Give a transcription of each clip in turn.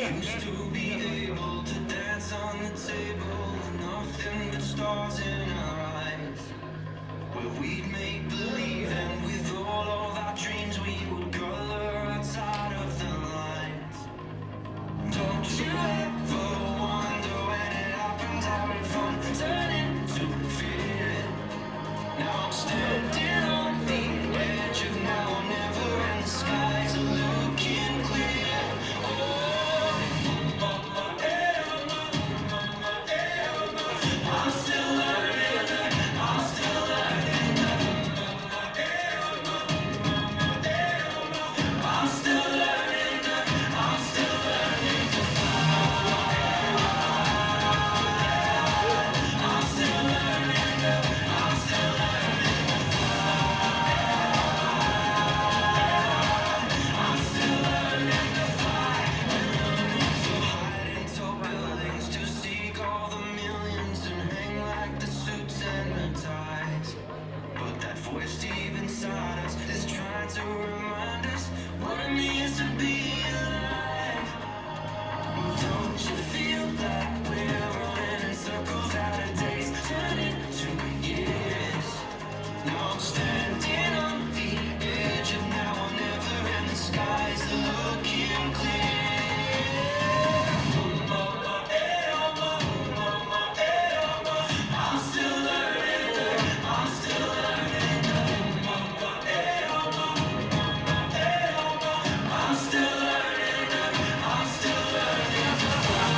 Used to be able to dance on the table with nothing but stars in our eyes, where we'd make believe, and with all of our dreams we would color outside of the lines. Don't you ever wonder when it happens, how it fun turn into fear? Now I'm standing on the edge of now or never, and the skies are looking clear. I'm still learning, I'm still learning, I'm still learning, I'm still learning to fly. I'm still learning, I'm still learning to fly. I'm still learning to fly. So hide in tall buildings to seek all the millions and hang like the suits and the ties. But that voice deep inside us is trying to remind us what it means to be alive. Don't you feel that we're running in circles, out of days turn into years? Now I'm standing on the edge of now or never, and the skies are looking clear. I'm still learning, I'm still learning, I'm still learning, I'm still learning to fly.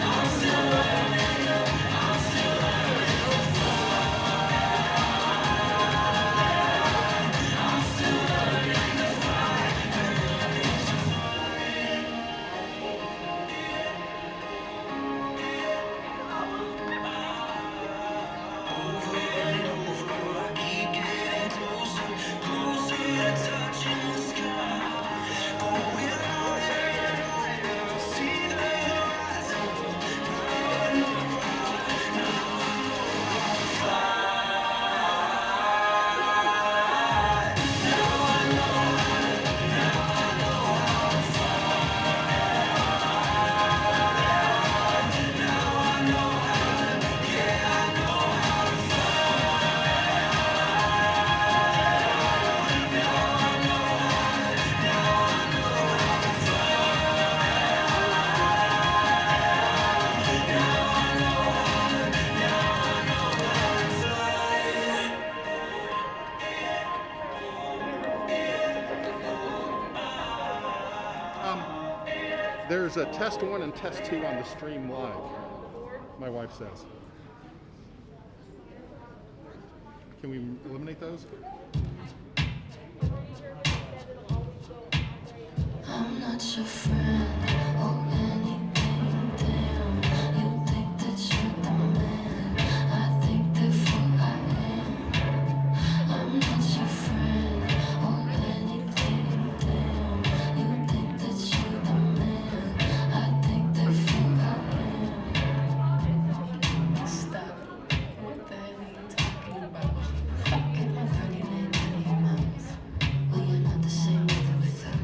I'm still learning, I'm still learning to fly. I'm still learning to fly. Over and over, I keep getting closer, closer to touching the sky. Going higher and higher, I see the horizon. Now I know how to fly. Now I know how to fly. Now I know how to, yeah, I know how to There's a test 1 and test 2 on the stream live, my wife says. Can we eliminate those? I'm not your friend or anything, damn. You think that you're the man, I think therefore I am. I'm not your friend or anything, damn. You think that you're the man, I think therefore I am. Stop. What the hell are you talking about? Get my 39 Minnie Mouse. Well, you're not the same either with her.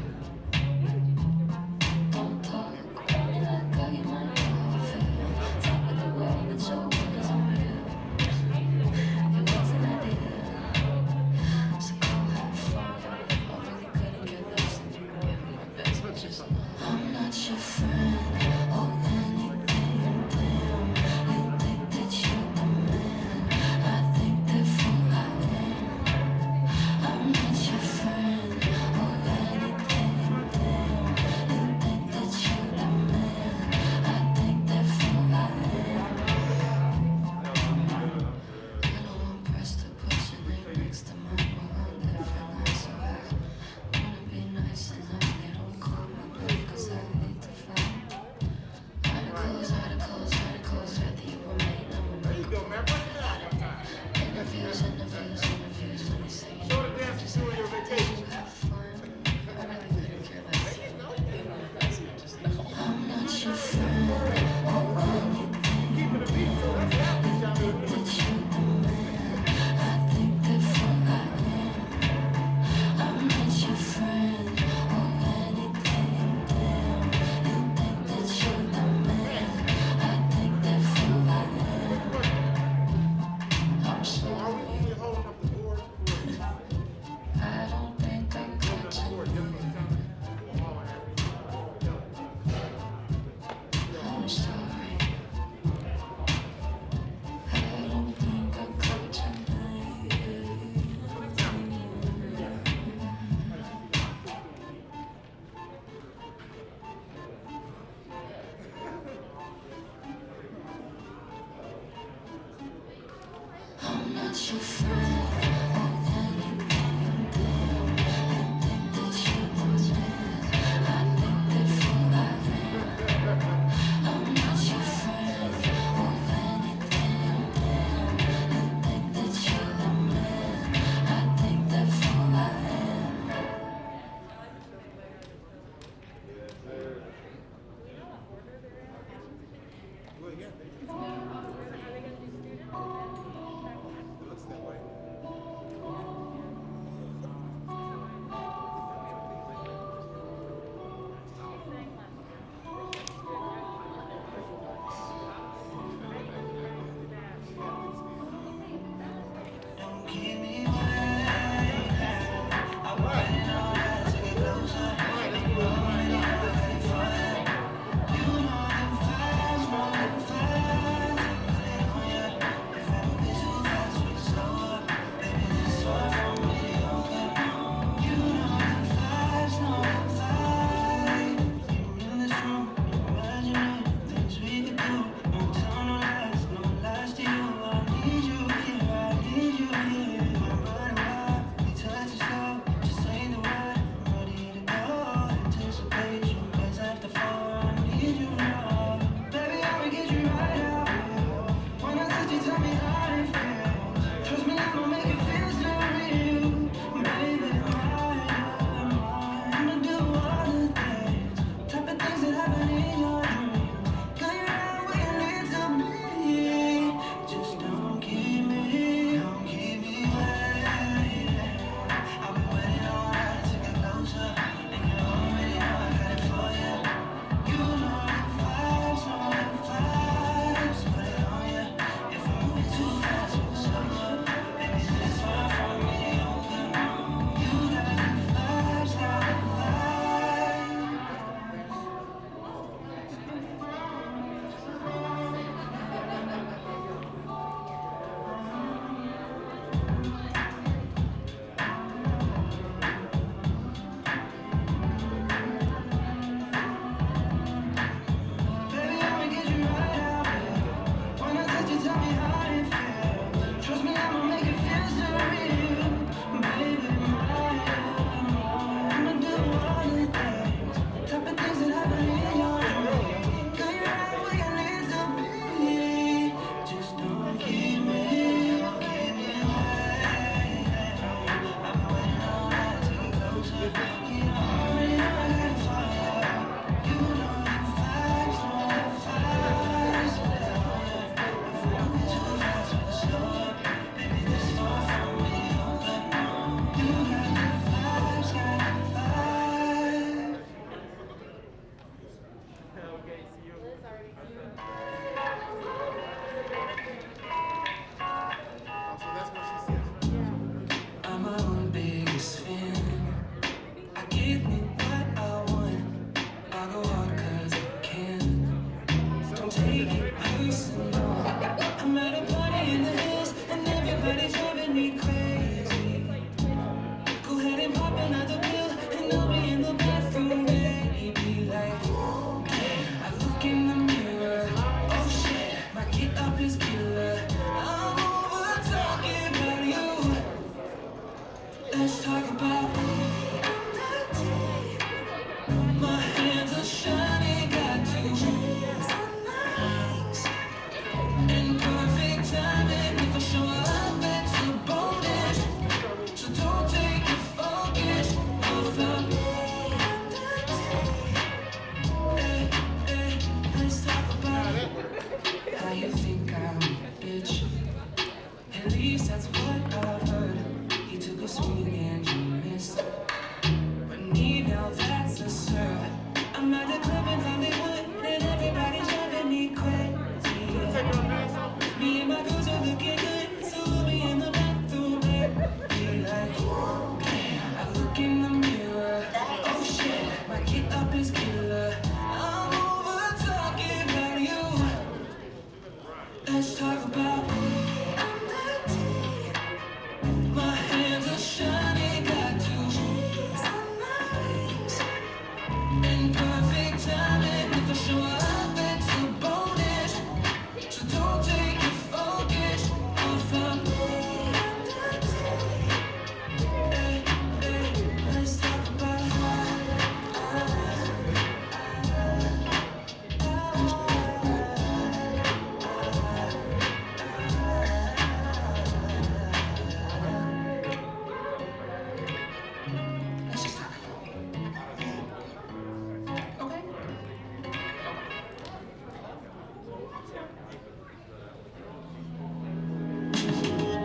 give me what I want. I go hard 'cause I can. Don't take it personal. I'm at a party in the hills and everybody's driving me crazy. Go ahead and pop another pill and I'll be in the bathroom, baby. Like, I look in the mirror. Oh shit, my get up is killer. I'm over talking about you. Let's talk about me. My hands are shiny, got two hands on nice. And perfect timing. If I show up, it's a bonus. So don't take your focus off of me. Let's talk about how you think I'm a bitch. At least that's what I've heard. You took a swing and you missed. But me now, that's a serve. I'm at the club in Hollywood and everybody's driving me crazy. Me and my girls are looking good, so we'll be in the bathroom. Be like, I look in the mirror. Oh shit, my get up is killer. I'm over talking about you. Let's talk about me. My hands are shiny, got two hands on nice. And perfect timing. If I show up, it's a bonus. So don't take your focus off of me. Let's talk about let's just talk about me. Okay?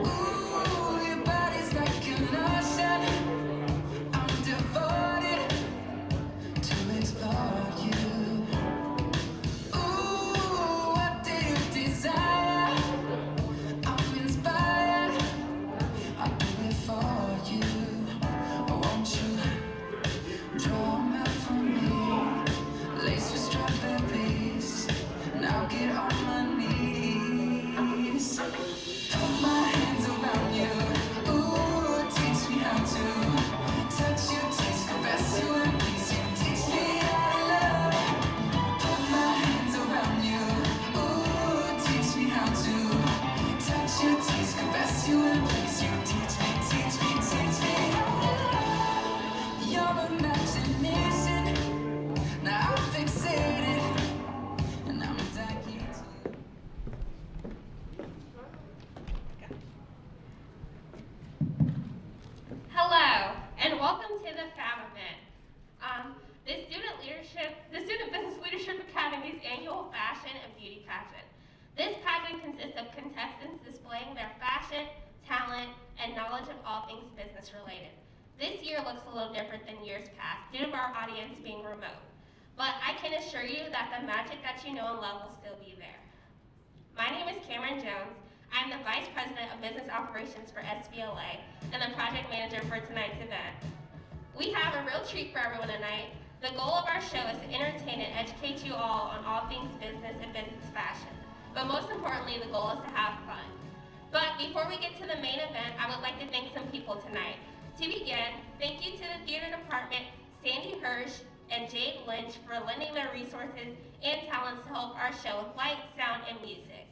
Ooh, your body's like an ocean. I'm devoted to explore you. Ooh, what do you desire? I'm inspired. I'll do it for you. Won't you draw them out for me? Lace with strawberries, and I'll get on my knees. Put my hands around you. Ooh, teach me how to touch you, taste, caress you, and please you. Teach me how to love. Put my hands around you. Ooh, teach me how to touch you, taste, caress you, and please you. Teach me, teach me, teach me how to love. Your imagination. Now I'm fixated, and I'm dying to. Hello, and welcome to the FAB event. The Student Business Leadership Academy's annual fashion and beauty pageant. This pageant consists of contestants displaying their fashion, talent, and knowledge of all things business related. This year looks a little different than years past due to our audience being remote. But I can assure you that the magic that you know and love will still be there. My name is Cameron Jones. I'm the Vice President of Business Operations for SBLA and the Project Manager for tonight's event. We have a real treat for everyone tonight. The goal of our show is to entertain and educate you all on all things business and business fashion. But most importantly, the goal is to have fun. But before we get to the main event, I would like to thank some people tonight. To begin, thank you to the Theater Department, Sandy Hirsch, and Jade Lynch for lending their resources and talents to help our show with light, sound, and music.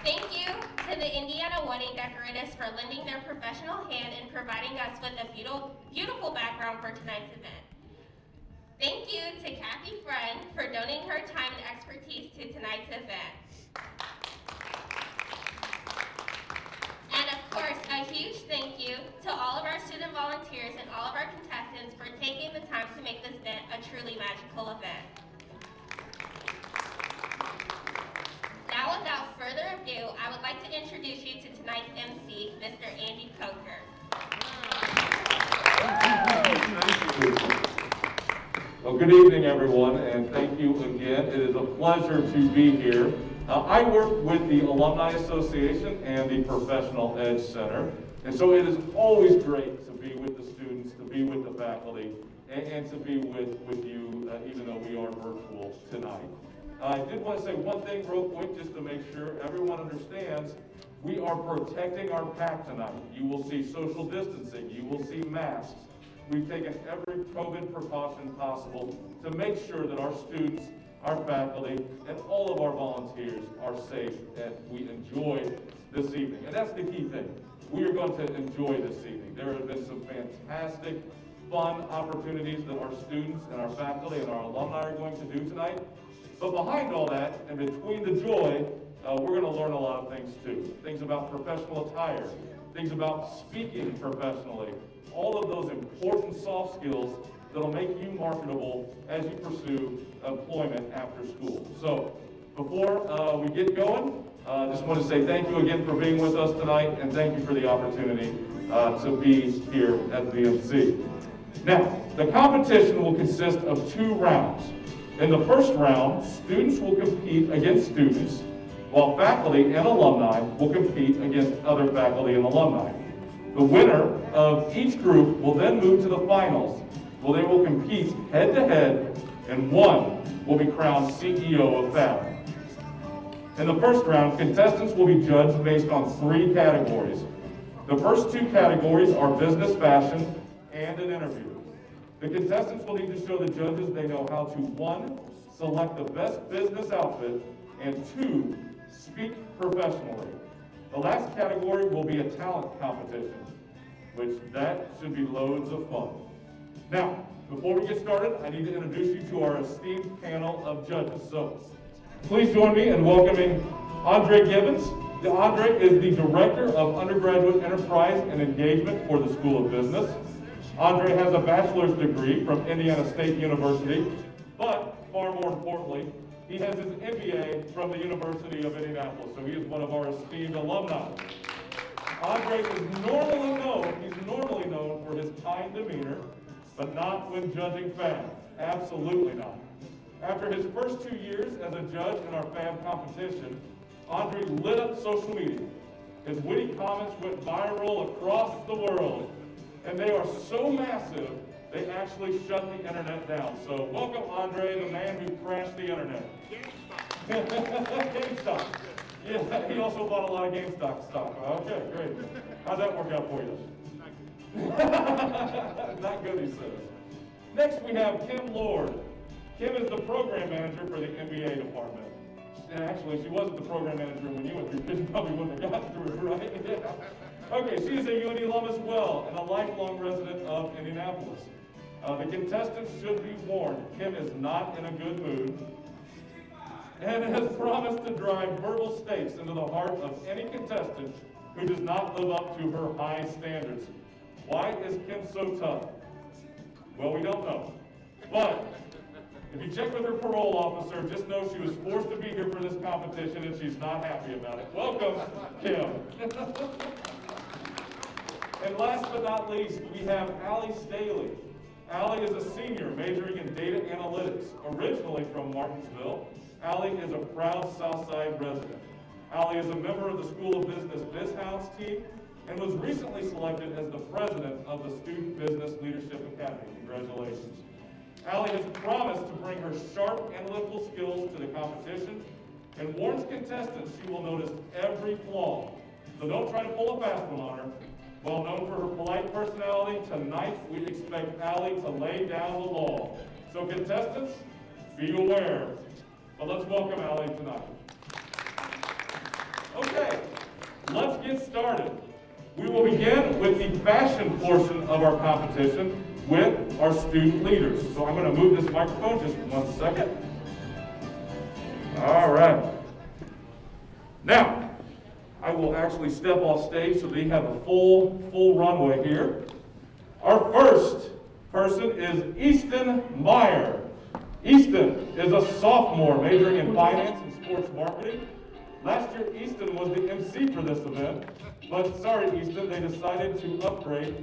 Thank you to the Indiana Wedding Decorators for lending their professional hand and providing us with a beautiful background for tonight's event. Thank you to Kathy Friend for donating her time and expertise to tonight's event. And of course, a huge thank you to all of our student volunteers and all of our contestants for taking the time to make this event a truly magical event. Now, without further ado, I would like to introduce you to tonight's MC, Mr. Andy Coker. Well, good evening, everyone, and thank you again. It is a pleasure to be here. I work with the Alumni Association and the Professional Ed Center, and so it is always great to be with the students, to be with the faculty, and to be with you, even though we are virtual tonight. I did want to say one thing real quick, just to make sure everyone understands. We are protecting our pack tonight. You will see social distancing. You will see masks. We've taken every COVID precaution possible to make sure that our students, our faculty, and all of our volunteers are safe and we enjoy this evening. And that's the key thing. We are going to enjoy this evening. There have been some fantastic, fun opportunities that our students and our faculty and our alumni are going to do tonight. But behind all that, and between the joy, we're going to learn a lot of things too. Things about professional attire, things about speaking professionally, all of those important soft skills that'll make you marketable as you pursue employment after school. So before we get going, I just want to say thank you again for being with us tonight, and thank you for the opportunity to be here at VMC. Now, the competition will consist of 2 rounds. In the first round, students will compete against students, while faculty and alumni will compete against other faculty and alumni. The winner of each group will then move to the finals, where they will compete head-to-head, and one will be crowned CEO of FAB. In the first round, contestants will be judged based on 3 categories. The first 2 categories are business fashion and an interview. The contestants will need to show the judges they know how to 1, select the best business outfit, and 2, speak professionally. The last category will be a talent competition, which that should be loads of fun. Now, before we get started, I need to introduce you to our esteemed panel of judges. So, please join me in welcoming Andre Gibbons. Andre is the Director of Undergraduate Enterprise and Engagement for the School of Business. Andre has a bachelor's degree from Indiana State University, but far more importantly, he has his MBA from the University of Indianapolis, so he is one of our esteemed alumni. Andre is normally known for his kind demeanor, but not when judging FAB. Absolutely not. After his first 2 years as a judge in our FAB competition, Andre lit up social media. His witty comments went viral across the world, and they are so massive, they actually shut the internet down. So welcome, Andre, the man who crashed the internet. GameStop. Yeah, he also bought a lot of GameStop stock. Okay, great. How'd that work out for you? Not good, he says. Next, we have Kim Lord. Kim is the program manager for the MBA department. And actually, she wasn't the program manager when you went through, because you probably wouldn't have gotten through it, right? Yeah. Okay, she is a UND alum as well, and a lifelong resident of Indianapolis. The contestants should be warned, Kim is not in a good mood, and has promised to drive verbal stakes into the heart of any contestant who does not live up to her high standards. Why is Kim so tough? Well, we don't know. But if you check with her parole officer, just know she was forced to be here for this competition and she's not happy about it. Welcome, Kim. And last but not least, we have Allie Staley. Allie is a senior majoring in data analytics, originally from Martinsville. Allie is a proud Southside resident. Allie is a member of the School of Business Biz House team and was recently selected as the president of the Student Business Leadership Academy. Congratulations. Allie has promised to bring her sharp analytical skills to the competition and warns contestants she will notice every flaw. So don't try to pull a fast one on her. Well known for her polite personality, tonight we expect Allie to lay down the law. So contestants, be aware. But let's welcome Allie tonight. Okay, let's get started. We will begin with the fashion portion of our competition with our student leaders. So I'm going to move this microphone just 1 second. All right. Now, I will actually step off stage so they have a full runway here. Our first person is Easton Meyer. Easton is a sophomore majoring in finance and sports marketing. Last year, Easton was the MC for this event, but sorry, Easton, they decided to upgrade.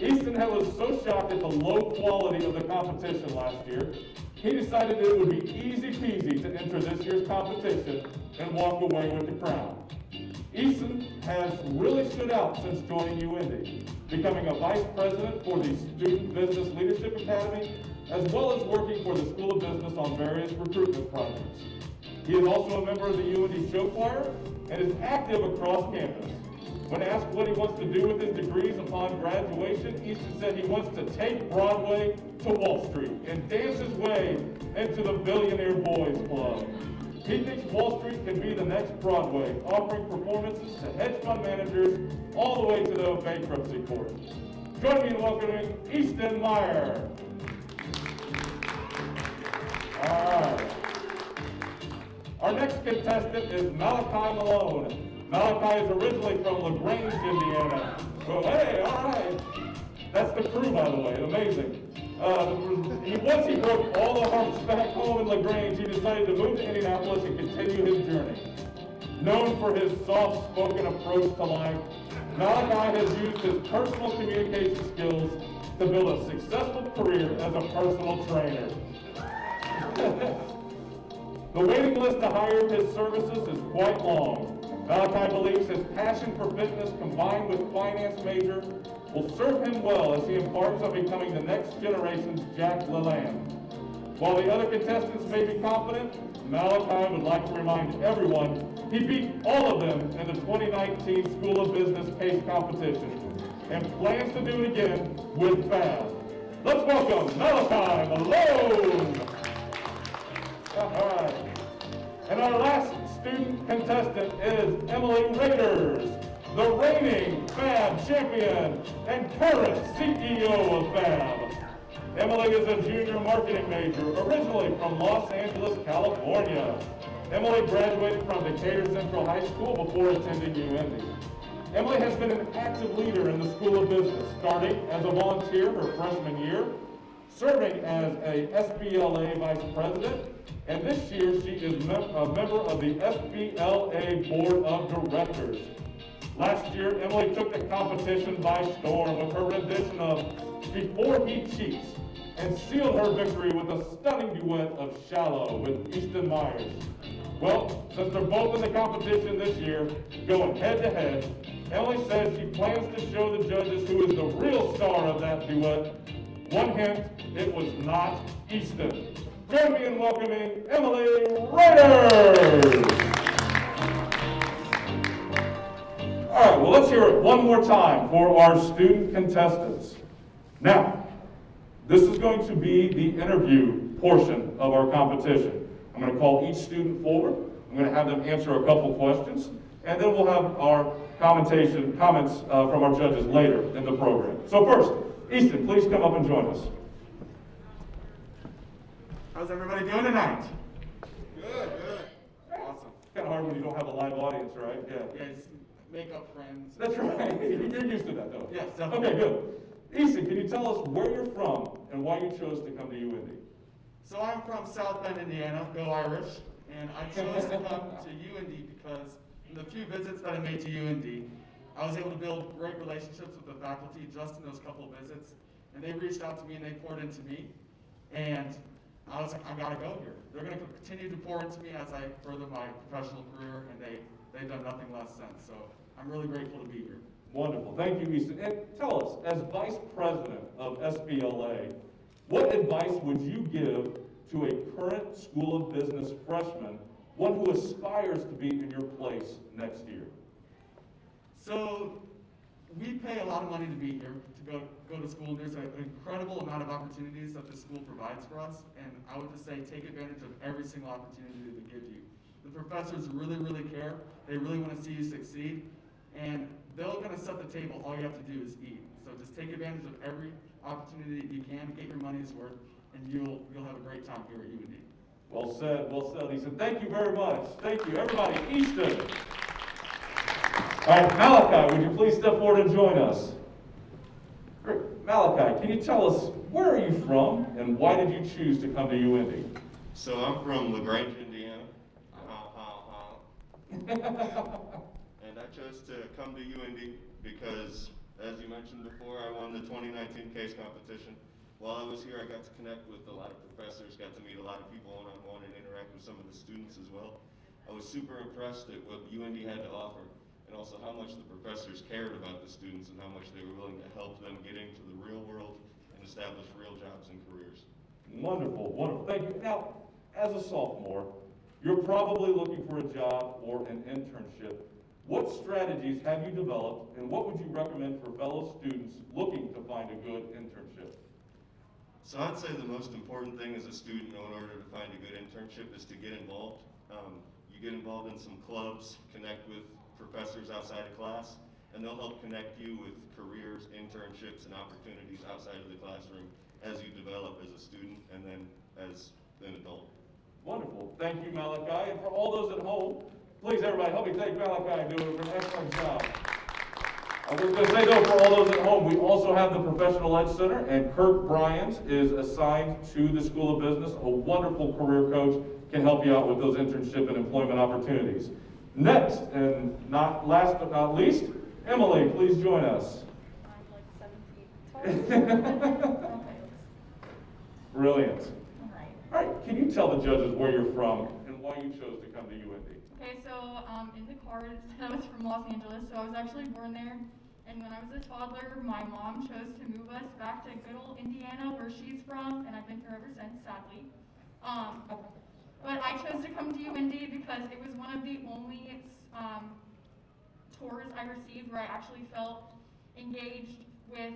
Easton was so shocked at the low quality of the competition last year, He decided it would be easy peasy to enter this year's competition and walk away with the crown. Easton has really stood out since joining UIndy, becoming a vice president for the Student Business Leadership Academy, as well as working for the School of Business on various recruitment projects. He is also a member of the UIndy show choir and is active across campus. When asked what he wants to do with his degrees upon graduation, Easton said he wants to take Broadway to Wall Street and dance his way into the Billionaire Boys Club. He thinks Wall Street can be the next Broadway, offering performances to hedge fund managers all the way to the bankruptcy court. Join me in welcoming Easton Meyer. All right. Our next contestant is Malachi Malone. Malachi is originally from LaGrange, Indiana. Well, hey, all right. That's the crew, by the way. Amazing. Once he broke all the hearts back home in LaGrange, he decided to move to Indianapolis and continue his journey. Known for his soft-spoken approach to life, Malachi has used his personal communication skills to build a successful career as a personal trainer. The waiting list to hire his services is quite long. Malachi believes his passion for fitness combined with finance major will serve him well as he embarks on becoming the next generation's Jack LaLanne. While the other contestants may be confident, Malachi would like to remind everyone he beat all of them in the 2019 School of Business case competition and plans to do it again with FAB. Let's welcome Malachi Malone! All right. And our last student contestant is Emily Raiders, the reigning FAB champion and current CEO of FAB. Emily is a junior marketing major, originally from Los Angeles, California. Emily graduated from Decatur Central High School before attending UIndy. Emily has been an active leader in the School of Business, starting as a volunteer her freshman year, serving as a SBLA vice president, and this year she is a member of the SBLA Board of Directors. Last year, Emily took the competition by storm with her rendition of Before He Cheats and sealed her victory with a stunning duet of Shallow with Easton Myers. Well, since they're both in the competition this year, going head to head, Emily says she plans to show the judges who is the real star of that duet. One hint, it was not Easton. Join me in welcoming Emily Raiders! All right, well, let's hear it one more time for our student contestants. Now, this is going to be the interview portion of our competition. I'm going to call each student forward. I'm going to have them answer a couple questions, and then we'll have our comments from our judges later in the program. So first, Easton, please come up and join us. How's everybody doing tonight? Good. Awesome. It's kind of hard when you don't have a live audience, right? Yeah, just make up friends. That's right. You're used to that, though. Yes, definitely. Okay, good. Easton, can you tell us where you're from and why you chose to come to UIndy? So I'm from South Bend, Indiana, go Irish, and I chose to come to UIndy because in the few visits that I made to UIndy, I was able to build great relationships with the faculty just in those couple of visits, and they reached out to me and they poured into me, and I was like, I gotta go here. They're gonna continue to pour into me as I further my professional career, and they've done nothing less since, so I'm really grateful to be here. Wonderful. Thank you, Easton. And tell us, as Vice President of SBLA, what advice would you give to a current School of Business freshman, one who aspires to be in your place next year? So we pay a lot of money to be here, to go to school, and there's an incredible amount of opportunities that the school provides for us, and I would just say take advantage of every single opportunity that they give you. The professors really, really care. They really want to see you succeed, and they're going to set the table. All you have to do is eat. So just take advantage of every opportunity that you can, get your money's worth, and you'll have a great time here at UIndy. Well said, Easton. Thank you very much. Thank you, everybody. Easton. All right, Malachi, would you please step forward and join us? Great. Malachi, can you tell us where are you from and why did you choose to come to UIndy? So I'm from LaGrange, Indiana. And I chose to come to UIndy because, as you mentioned before, I won the 2019 case competition. while I was here, I got to connect with a lot of professors, got to meet a lot of people one-on-one and interact with some of the students as well. I was super impressed at what UND had to offer, and also how much the professors cared about the students and how much they were willing to help them get into the real world and establish real jobs and careers. Wonderful, wonderful. Thank you. Now, as a sophomore, you're probably looking for a job or an internship. What strategies have you developed, and what would you recommend for fellow students looking to find a good internship? So I'd say the most important thing as a student in order to find a good internship is to get involved. You get involved in some clubs, connect with professors outside of class, and they'll help connect you with careers, internships, and opportunities outside of the classroom as you develop as a student and then as an adult. Wonderful. Thank you, Malachi. And for all those at home, please, everybody, help me thank Malachi doing an excellent job. I was going to say, though, for all those at home, we also have the Professional Ed Center, and Kirk Bryant is assigned to the School of Business, a wonderful career coach, can help you out with those internship and employment opportunities. Next, and not last but not least, Emily, please join us. I'm like 7 feet tall. Brilliant. All right. All right, can you tell the judges where you're from and why you chose to come to UND? Okay, so in the card it said I was from Los Angeles, so I was actually born there. And when I was a toddler, my mom chose to move us back to good old Indiana, where she's from, and I've been here ever since, sadly. But I chose to come to UND because it was one of the only tours I received where I actually felt engaged with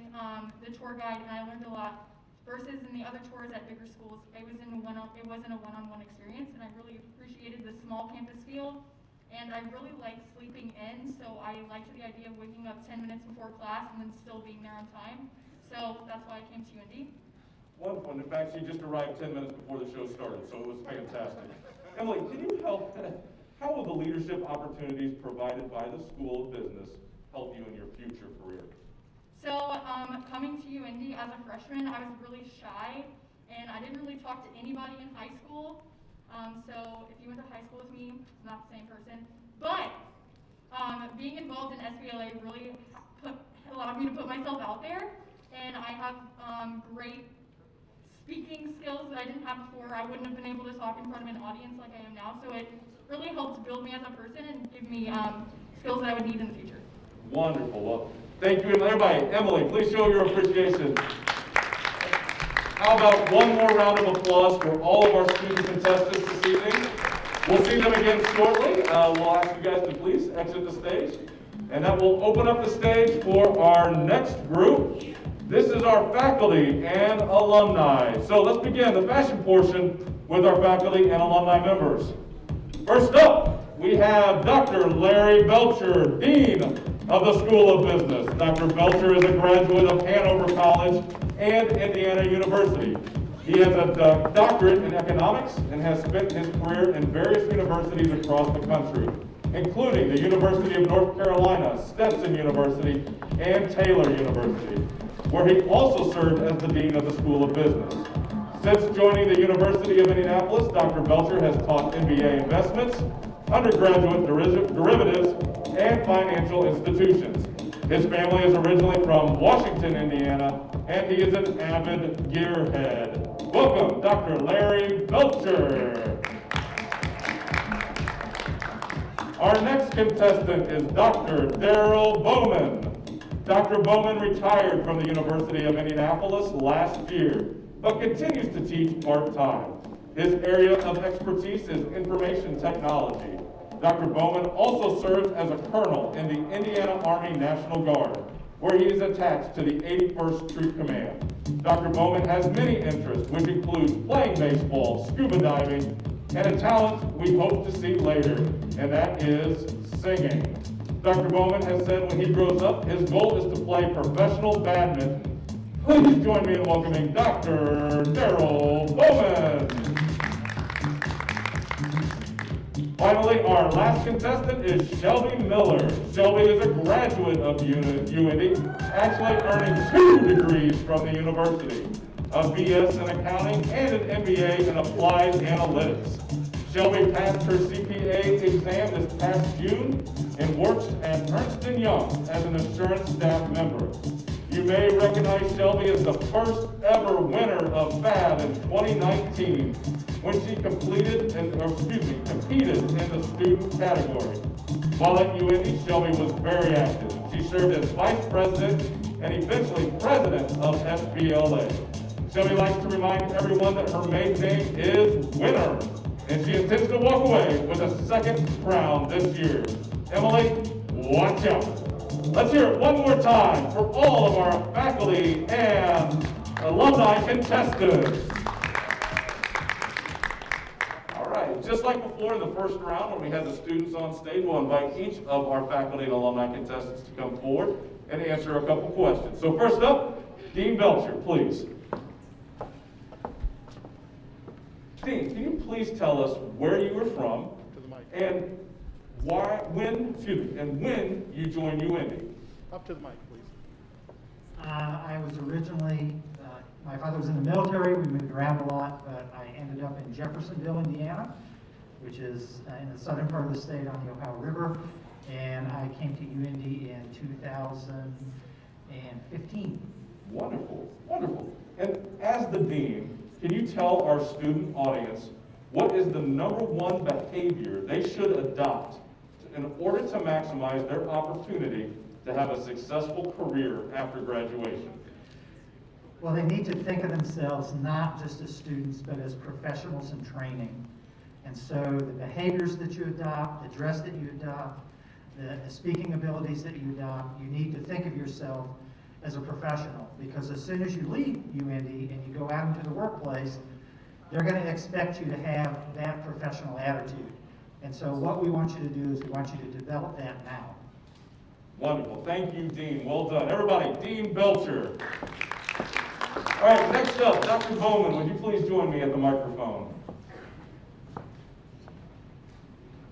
the tour guide, and I learned a lot. Versus in the other tours at bigger schools, it wasn't a one-on-one experience, and I really appreciated the small campus feel. And I really like sleeping in, so I liked the idea of waking up 10 minutes before class and then still being there on time. So that's why I came to UND. Wonderful. In fact, she just arrived 10 minutes before the show started, so it was fantastic. Emily, can you help? How will the leadership opportunities provided by the School of Business help you in your future career? So coming to UND as a freshman, I was really shy, and I didn't really talk to anybody in high school. So if you went to high school with me, it's not the same person. But being involved in SBLA really allowed me to put myself out there, and I have great speaking skills that I didn't have before. I wouldn't have been able to talk in front of an audience like I am now, so it really helped build me as a person and give me skills that I would need in the future. Wonderful. Well, thank you, everybody. Emily, please show your appreciation. How about one more round of applause for all of our student contestants this evening? We'll see them again shortly. We'll ask you guys to please exit the stage. And that will open up the stage for our next group. This is our faculty and alumni. So let's begin the fashion portion with our faculty and alumni members. First up, we have Dr. Larry Belcher, Dean of the School of Business. Dr. Belcher is a graduate of Hanover College and Indiana University. He has a doctorate in economics and has spent his career in various universities across the country, including the University of North Carolina, Stetson University, and Taylor University, where he also served as the Dean of the School of Business. Since joining the University of Indianapolis, Dr. Belcher has taught MBA investments, undergraduate derivatives, and financial institutions. His family is originally from Washington, Indiana, and he is an avid gearhead. Welcome, Dr. Larry Belcher. Our next contestant is Dr. Daryl Bowman. Dr. Bowman retired from the University of Indianapolis last year, but continues to teach part-time. His area of expertise is information technology. Dr. Bowman also serves as a colonel in the Indiana Army National Guard, where he is attached to the 81st Troop Command. Dr. Bowman has many interests, which includes playing baseball, scuba diving, and a talent we hope to see later, and that is singing. Dr. Bowman has said when he grows up, his goal is to play professional badminton. Please join me in welcoming Dr. Daryl Bowman. Finally, our last contestant is Shelby Miller. Shelby is a graduate of UND, actually earning 2 degrees from the university, a BS in accounting and an MBA in applied analytics. Shelby passed her CPA exam this past June and works at Ernst & Young as an assurance staff member. You may recognize Shelby as the first ever winner of FAB in 2019 when she competed in the student category. While at UIndy, Shelby was very active. She served as vice president and eventually president of SBLA. Shelby likes to remind everyone that her maiden name is Winner, and she intends to walk away with a second crown this year. Emily, watch out. Let's hear it one more time for all of our faculty and alumni contestants. All right, just like before in the first round when we had the students on stage, we'll invite each of our faculty and alumni contestants to come forward and answer a couple questions. So first up, Dean Belcher, please. Dean, can you please tell us where you were from and when you joined UIndy? Up to the mic, please. I was originally, my father was in the military, we moved around a lot, but I ended up in Jeffersonville, Indiana, which is in the southern part of the state on the Ohio River, and I came to UIndy in 2015. Wonderful, wonderful. And as the Dean, can you tell our student audience what is the #1 behavior they should adopt in order to maximize their opportunity to have a successful career after graduation? Well, they need to think of themselves not just as students, but as professionals in training. And so the behaviors that you adopt, the dress that you adopt, the speaking abilities that you adopt, you need to think of yourself as a professional, because as soon as you leave UIndy and you go out into the workplace, they're going to expect you to have that professional attitude. And so what we want you to do is we want you to develop that now. Wonderful. Thank you, Dean. Well done. Everybody, Dean Belcher. All right, next up, Dr. Bowman, would you please join me at the microphone?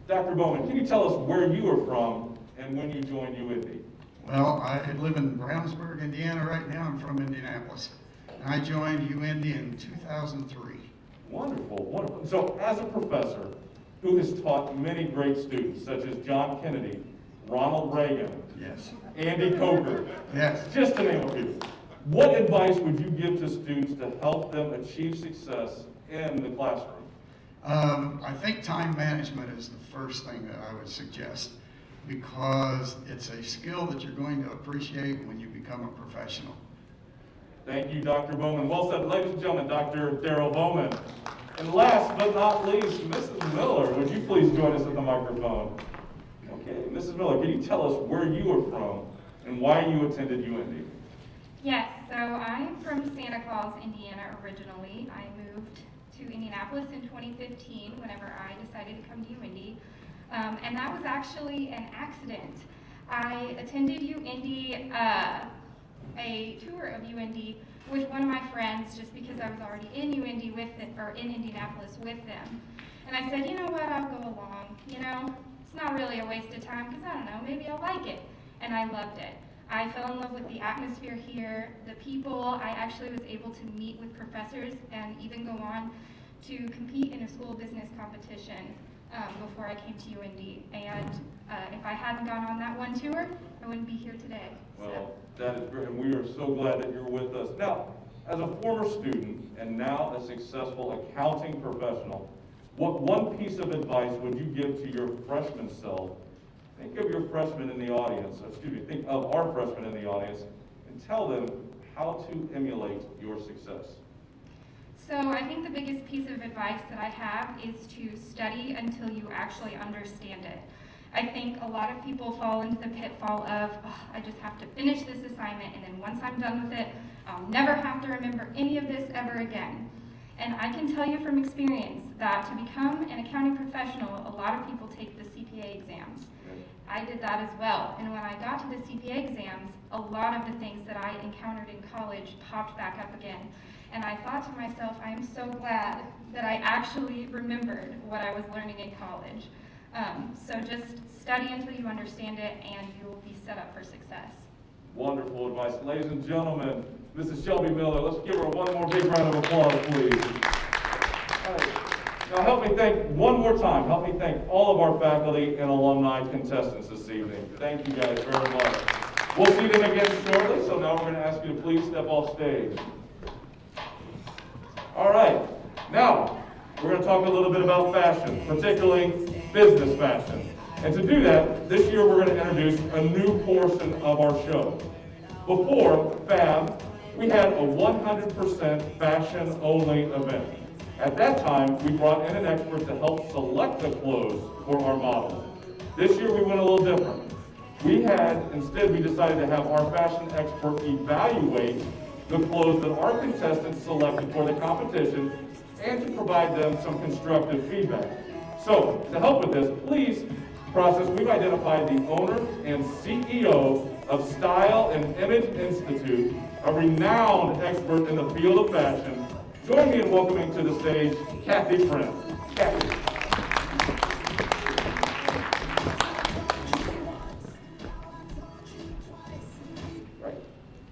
Dr. Bowman, can you tell us where you are from and when you joined UIndy? Well, I live in Brownsburg, Indiana right now. I'm from Indianapolis. And I joined UIndy in 2003. Wonderful, wonderful. So as a professor who has taught many great students, such as John Kennedy, Ronald Reagan, Yes. Andy Coker, Yes. just to name a few, what advice would you give to students to help them achieve success in the classroom? I think time management is the first thing that I would suggest, because it's a skill that you're going to appreciate when you become a professional. Thank you, Dr. Bowman. Well said. Ladies and gentlemen, Dr. Darrell Bowman. And last but not least, Mrs. Miller, would you please join us at the microphone? Okay, Mrs. Miller, can you tell us where you are from and why you attended UIndy? Yes, so I'm from Santa Claus, Indiana originally. I moved to Indianapolis in 2015 whenever I decided to come to UIndy. And that was actually an accident. I attended UIndy, a tour of UIndy with one of my friends just because I was already in UIndy with it, or in Indianapolis with them. And I said, you know what, I'll go along. You know, it's not really a waste of time because I don't know, maybe I'll like it. And I loved it. I fell in love with the atmosphere here, the people. I actually was able to meet with professors and even go on to compete in a school business competition before I came to UIndy. And if I hadn't gone on that one tour, I wouldn't be here today. Well, that is great, and we are so glad that you're with us. Now, as a former student and now a successful accounting professional, what one piece of advice would you give to your freshman self? Think of your freshmen in the audience, think of our freshmen in the audience, and tell them how to emulate your success. So I think the biggest piece of advice that I have is to study until you actually understand it. I think a lot of people fall into the pitfall of, oh, I just have to finish this assignment, and then once I'm done with it, I'll never have to remember any of this ever again. And I can tell you from experience that to become an accounting professional, a lot of people take the CPA exams. I did that as well, and when I got to the CPA exams, a lot of the things that I encountered in college popped back up again. And I thought to myself, I am so glad that I actually remembered what I was learning in college. So just study until you understand it, and you will be set up for success. Wonderful advice. Ladies and gentlemen, Mrs. Shelby Miller, let's give her one more big round of applause, please. All right. Now help me thank all of our faculty and alumni contestants this evening. Thank you guys very much. We'll see them again shortly, so now we're going to ask you to please step off stage. All right, now we're going to talk a little bit about fashion, particularly business fashion. And to do that, this year we're going to introduce a new portion of our show. Before FAB, we had a 100% fashion-only event. At that time, we brought in an expert to help select the clothes for our models. This year we went a little different. Instead we decided to have our fashion expert evaluate the clothes that our contestants selected for the competition and to provide them some constructive feedback. So, to help with this, please process, we've identified the owner and CEO of Style and Image Institute, a renowned expert in the field of fashion. Join me in welcoming to the stage Kathy Friend. Kathy. Right.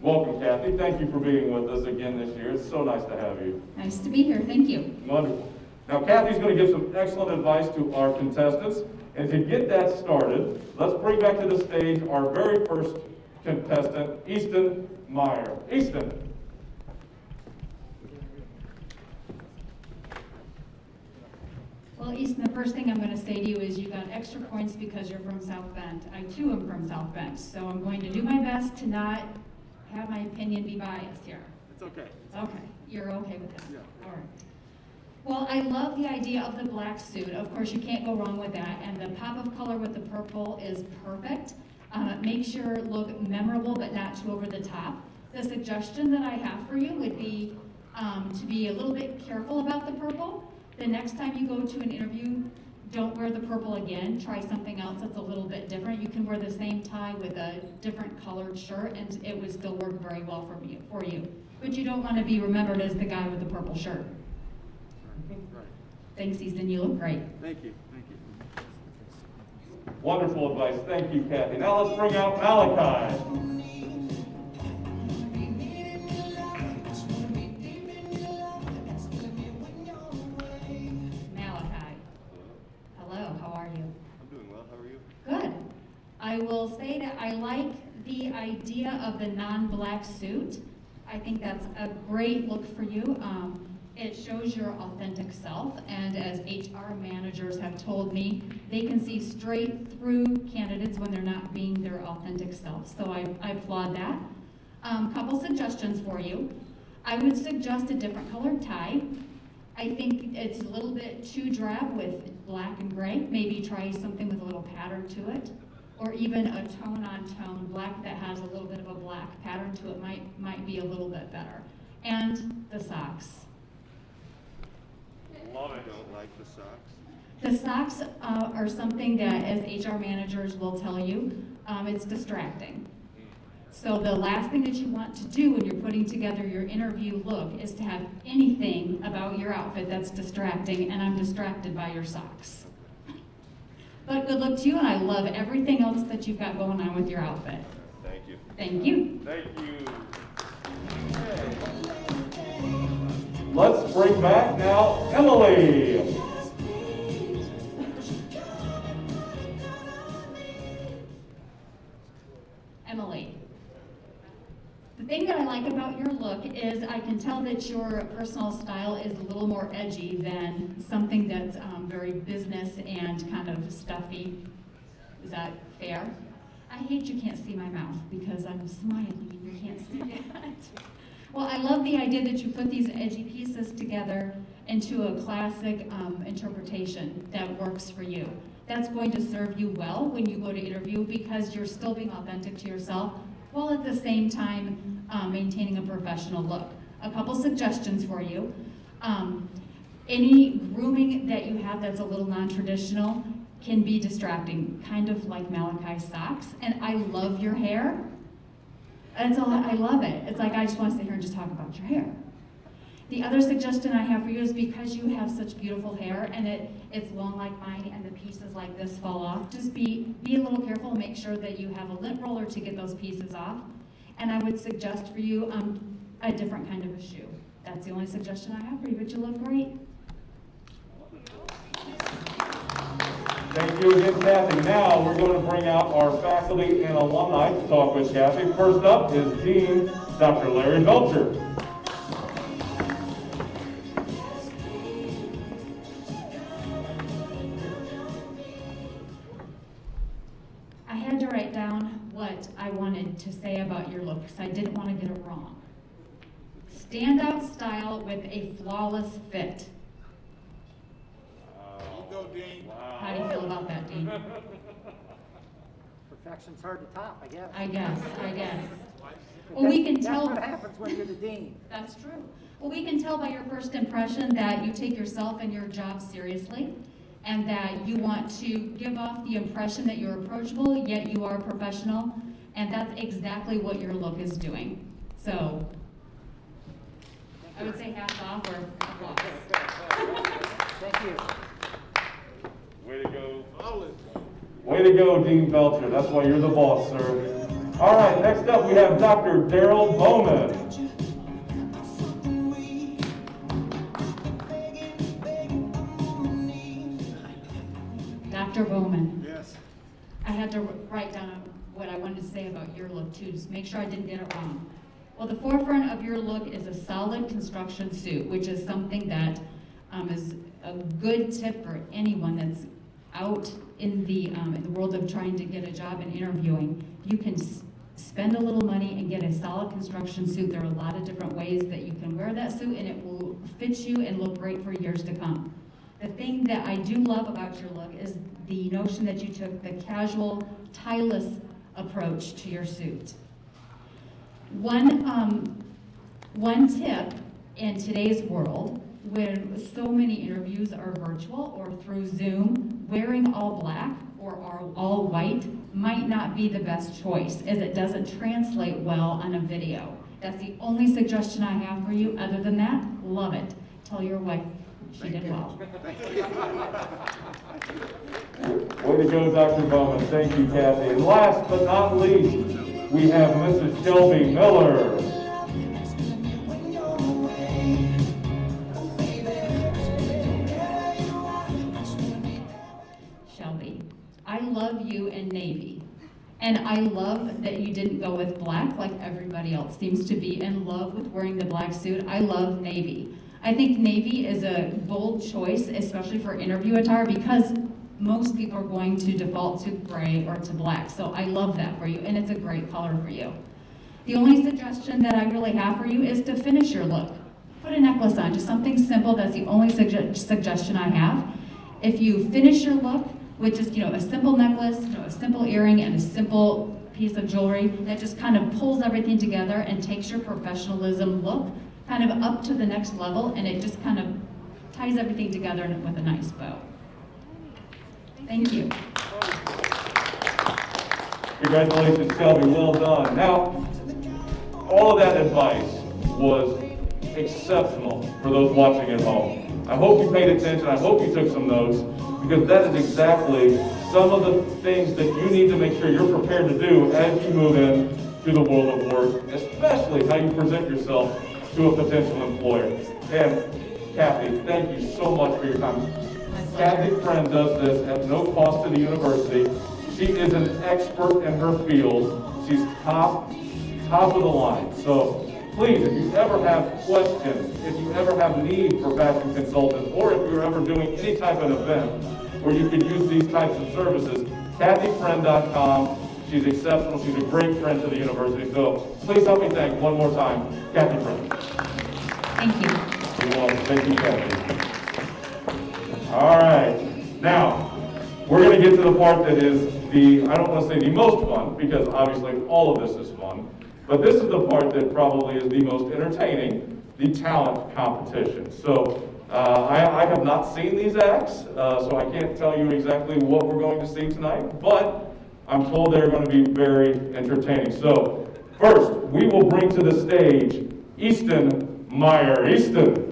Welcome, Kathy. Thank you for being with us again this year. It's so nice to have you. Nice to be here. Thank you. Wonderful. Now, Kathy's going to give some excellent advice to our contestants. And to get that started, let's bring back to the stage our very first contestant, Easton Meyer. Easton. Well, Easton, the first thing I'm going to say to you is you got extra points because you're from South Bend. I too am from South Bend, so I'm going to do my best to not have my opinion be biased here. It's okay. Okay, you're okay with that? Yeah. All right. Well, I love the idea of the black suit. Of course, you can't go wrong with that. And the pop of color with the purple is perfect. It makes your look memorable, but not too over the top. The suggestion that I have for you would be to be a little bit careful about the purple. The next time you go to an interview, don't wear the purple again. Try something else that's a little bit different. You can wear the same tie with a different colored shirt, and it would still work very well for you. But you don't want to be remembered as the guy with the purple shirt. Right. Thanks, Easton. You look great. Thank you. Thank you. Wonderful advice. Thank you, Kathy. Now let's bring out Malachi. Malachi. Hello, how are you? I'm doing well. How are you? Good. I will say that I like the idea of the non-black suit. I think that's a great look for you. It shows your authentic self, and as HR managers have told me, they can see straight through candidates when they're not being their authentic self. So I applaud that. Couple suggestions for you. I would suggest a different colored tie. I think it's a little bit too drab with black and gray. Maybe try something with a little pattern to it, or even a tone-on-tone black that has a little bit of a black pattern to it might be a little bit better. And the socks. Love it. Don't like the socks. The socks are something that, as HR managers will tell you, it's distracting. So the last thing that you want to do when you're putting together your interview look is to have anything about your outfit that's distracting, and I'm distracted by your socks. But good luck to you, and I love everything else that you've got going on with your outfit. Thank you. Thank you. Thank you. Okay. Let's bring back now Emily. Emily. The thing that I like about your look is I can tell that your personal style is a little more edgy than something that's very business and kind of stuffy. Is that fair? I hate you can't see my mouth because I'm smiling and you can't see it. Well, I love the idea that you put these edgy pieces together into a classic interpretation that works for you. That's going to serve you well when you go to interview because you're still being authentic to yourself while at the same time maintaining a professional look. A couple suggestions for you. Any grooming that you have that's a little non-traditional can be distracting, kind of like Malachi's socks. And I love your hair. I love it. It's like I just want to sit here and just talk about your hair. The other suggestion I have for you is because you have such beautiful hair and it's long like mine and the pieces like this fall off, just be a little careful and make sure that you have a lint roller to get those pieces off. And I would suggest for you a different kind of a shoe. That's the only suggestion I have for you, but you look great. Thank you again, Kathy. Now we're going to bring out our faculty and alumni to talk with Kathy. First up is Dean Dr. Larry Belcher. I had to write down what I wanted to say about your look because I didn't want to get it wrong. Standout style with a flawless fit. Go, Dean. How do you feel about that, Dean? Perfection's hard to top, I guess. I guess. Well, we can tell. That's what happens when you're the dean. That's true. Well, we can tell by your first impression that you take yourself and your job seriously, and that you want to give off the impression that you're approachable, yet you are professional, and that's exactly what your look is doing. So, I would say hats off or applause. Thank you. Way to go. Way to go, Dean Belcher. That's why you're the boss, sir. All right, next up we have Dr. Daryl Bowman. Dr. Bowman. Yes. I had to write down what I wanted to say about your look too, just make sure I didn't get it wrong. Well, the forefront of your look is a solid construction suit, which is something that is a good tip for anyone that's out in the world of trying to get a job and interviewing. You can spend a little money and get a solid construction suit. There are a lot of different ways that you can wear that suit and it will fit you and look great for years to come. The thing that I do love about your look is the notion that you took the casual, tieless approach to your suit. One tip in today's world, when so many interviews are virtual or through Zoom, wearing all black or all white might not be the best choice, as it doesn't translate well on a video. That's the only suggestion I have for you. Other than that, love it. Tell your wife she did well. Way to go, Dr. Bowman. Thank you, Kathy. And last but not least, we have Mrs. Shelby Miller. Shelby, I love you in navy. And I love that you didn't go with black like everybody else seems to be in love with wearing the black suit. I love navy. I think navy is a bold choice, especially for interview attire, because most people are going to default to gray or to black. So I love that for you, and it's a great color for you. The only suggestion that I really have for you is to finish your look. Put a necklace on, just something simple. That's the only suggestion I have. If you finish your look with just, a simple necklace, a simple earring, and a simple piece of jewelry, that just kind of pulls everything together and takes your professionalism look kind of up to the next level, and it just kind of ties everything together with a nice bow. Thank you. Congratulations, Shelby. Well done. Now, all of that advice was exceptional for those watching at home. I hope you paid attention. I hope you took some notes, because that is exactly some of the things that you need to make sure you're prepared to do as you move in to the world of work, especially how you present yourself to a potential employer. And Kathy, thank you so much for your time. Kathy Friend does this at no cost to the university. She is an expert in her field. She's top of the line. So please, if you ever have questions, if you ever have need for fashion consultants, or if you're ever doing any type of event where you could use these types of services, KathyFriend.com. She's exceptional. She's a great friend to the university. So please help me thank one more time, Kathy Friend. Thank you. You're welcome. Thank you, Kathy. All right. Now, we're going to get to the part that is I don't want to say the most fun, because obviously all of this is fun, but this is the part that probably is the most entertaining, the talent competition. So I have not seen these acts, so I can't tell you exactly what we're going to see tonight, but I'm told they're going to be very entertaining. So first, we will bring to the stage Easton Meyer. Easton.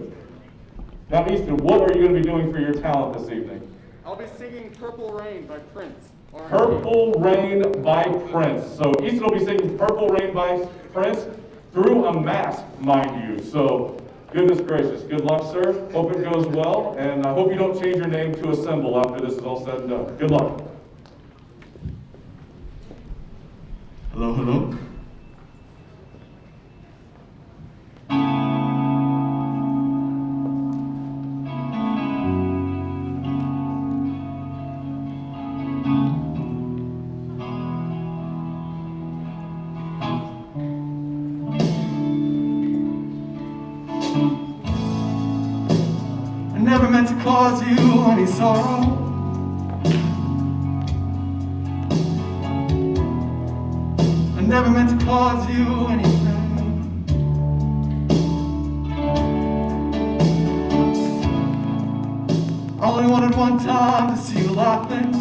Now, Easton, what are you going to be doing for your talent this evening? I'll be singing Purple Rain by Prince. Purple Rain by Prince. So Easton will be singing Purple Rain by Prince through a mask, mind you. So Goodness gracious. Good luck, sir. Hope it goes well, and I hope you don't change your name to a symbol after this is all said and done. Good luck. Hello, hello. I never meant to cause you any sorrow. I never meant to cause you any pain. I only wanted one time to see you laughing.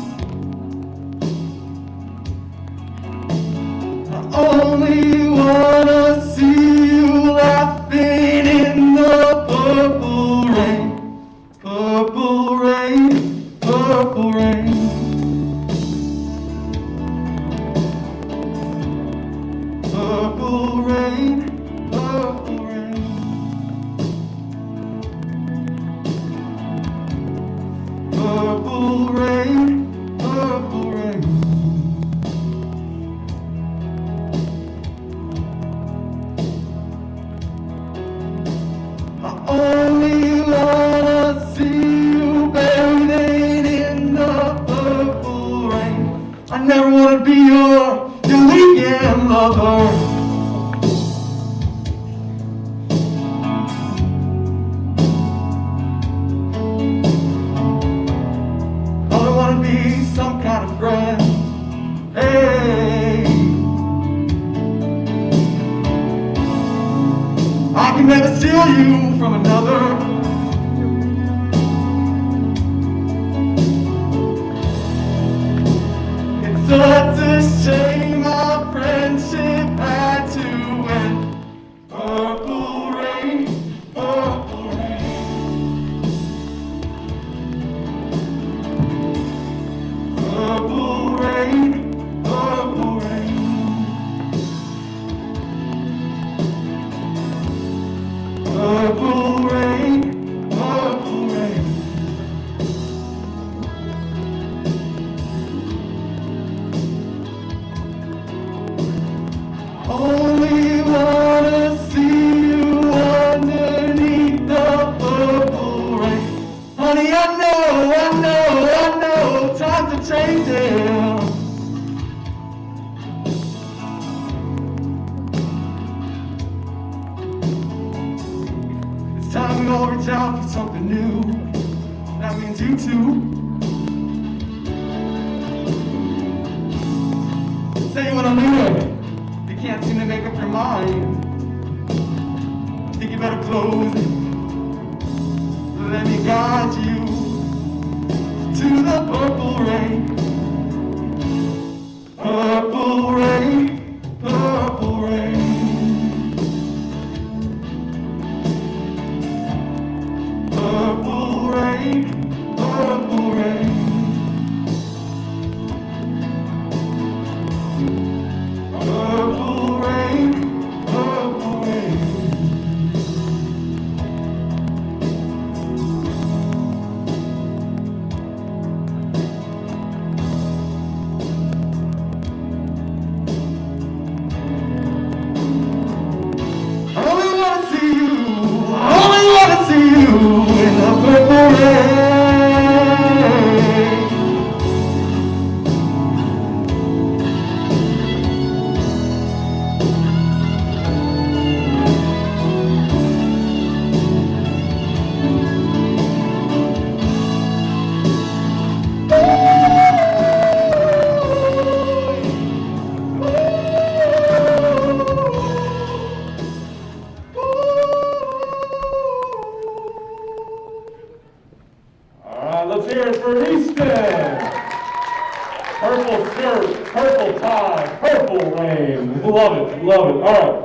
I only wanna see you laughing in the purple rain, purple rain, purple rain. Purple rain, purple rain. Purple rain, purple rain. I only wanna see you bathing in the purple rain. I never wanna be your weekend lover. I don't wanna be some kind of friend. Hey, I can never steal you from another. It's such a shame our friendship had to end. Purple rain, purple rain. Purple rain, purple rain. Purple rain, purple rain. Only wanna see you underneath the purple rain. Honey, I know, times are changing. It's time we all reach out for something new. That means you too. Say you wanna do it. You can't seem to make up your mind. Think you better close it. Let me guide you to the purple rain. Purple rain, purple rain. Purple rain, purple rain. Purple rain, purple rain. I only wanna see you in the purple rain. All right, let's hear it for Easton. Purple shirt, purple tie, purple rain. Love it, love it. All right.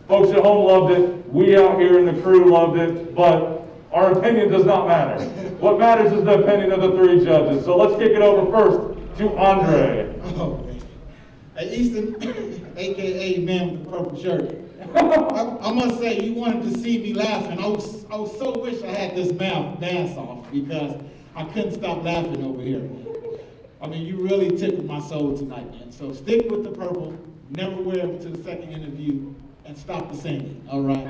Folks at home loved it. We out here in the crew loved it. But our opinion does not matter. What matters is the opinion of the three judges. So let's kick it over first to Andre. Easton, AKA Man with the Purple Shirt. I must say, you wanted to see me laughing. I was so wish I had this mouth dance off because I couldn't stop laughing over here. I mean, you really tickled my soul tonight, man. So stick with the purple, never wear it to the second interview, and stop the singing, all right?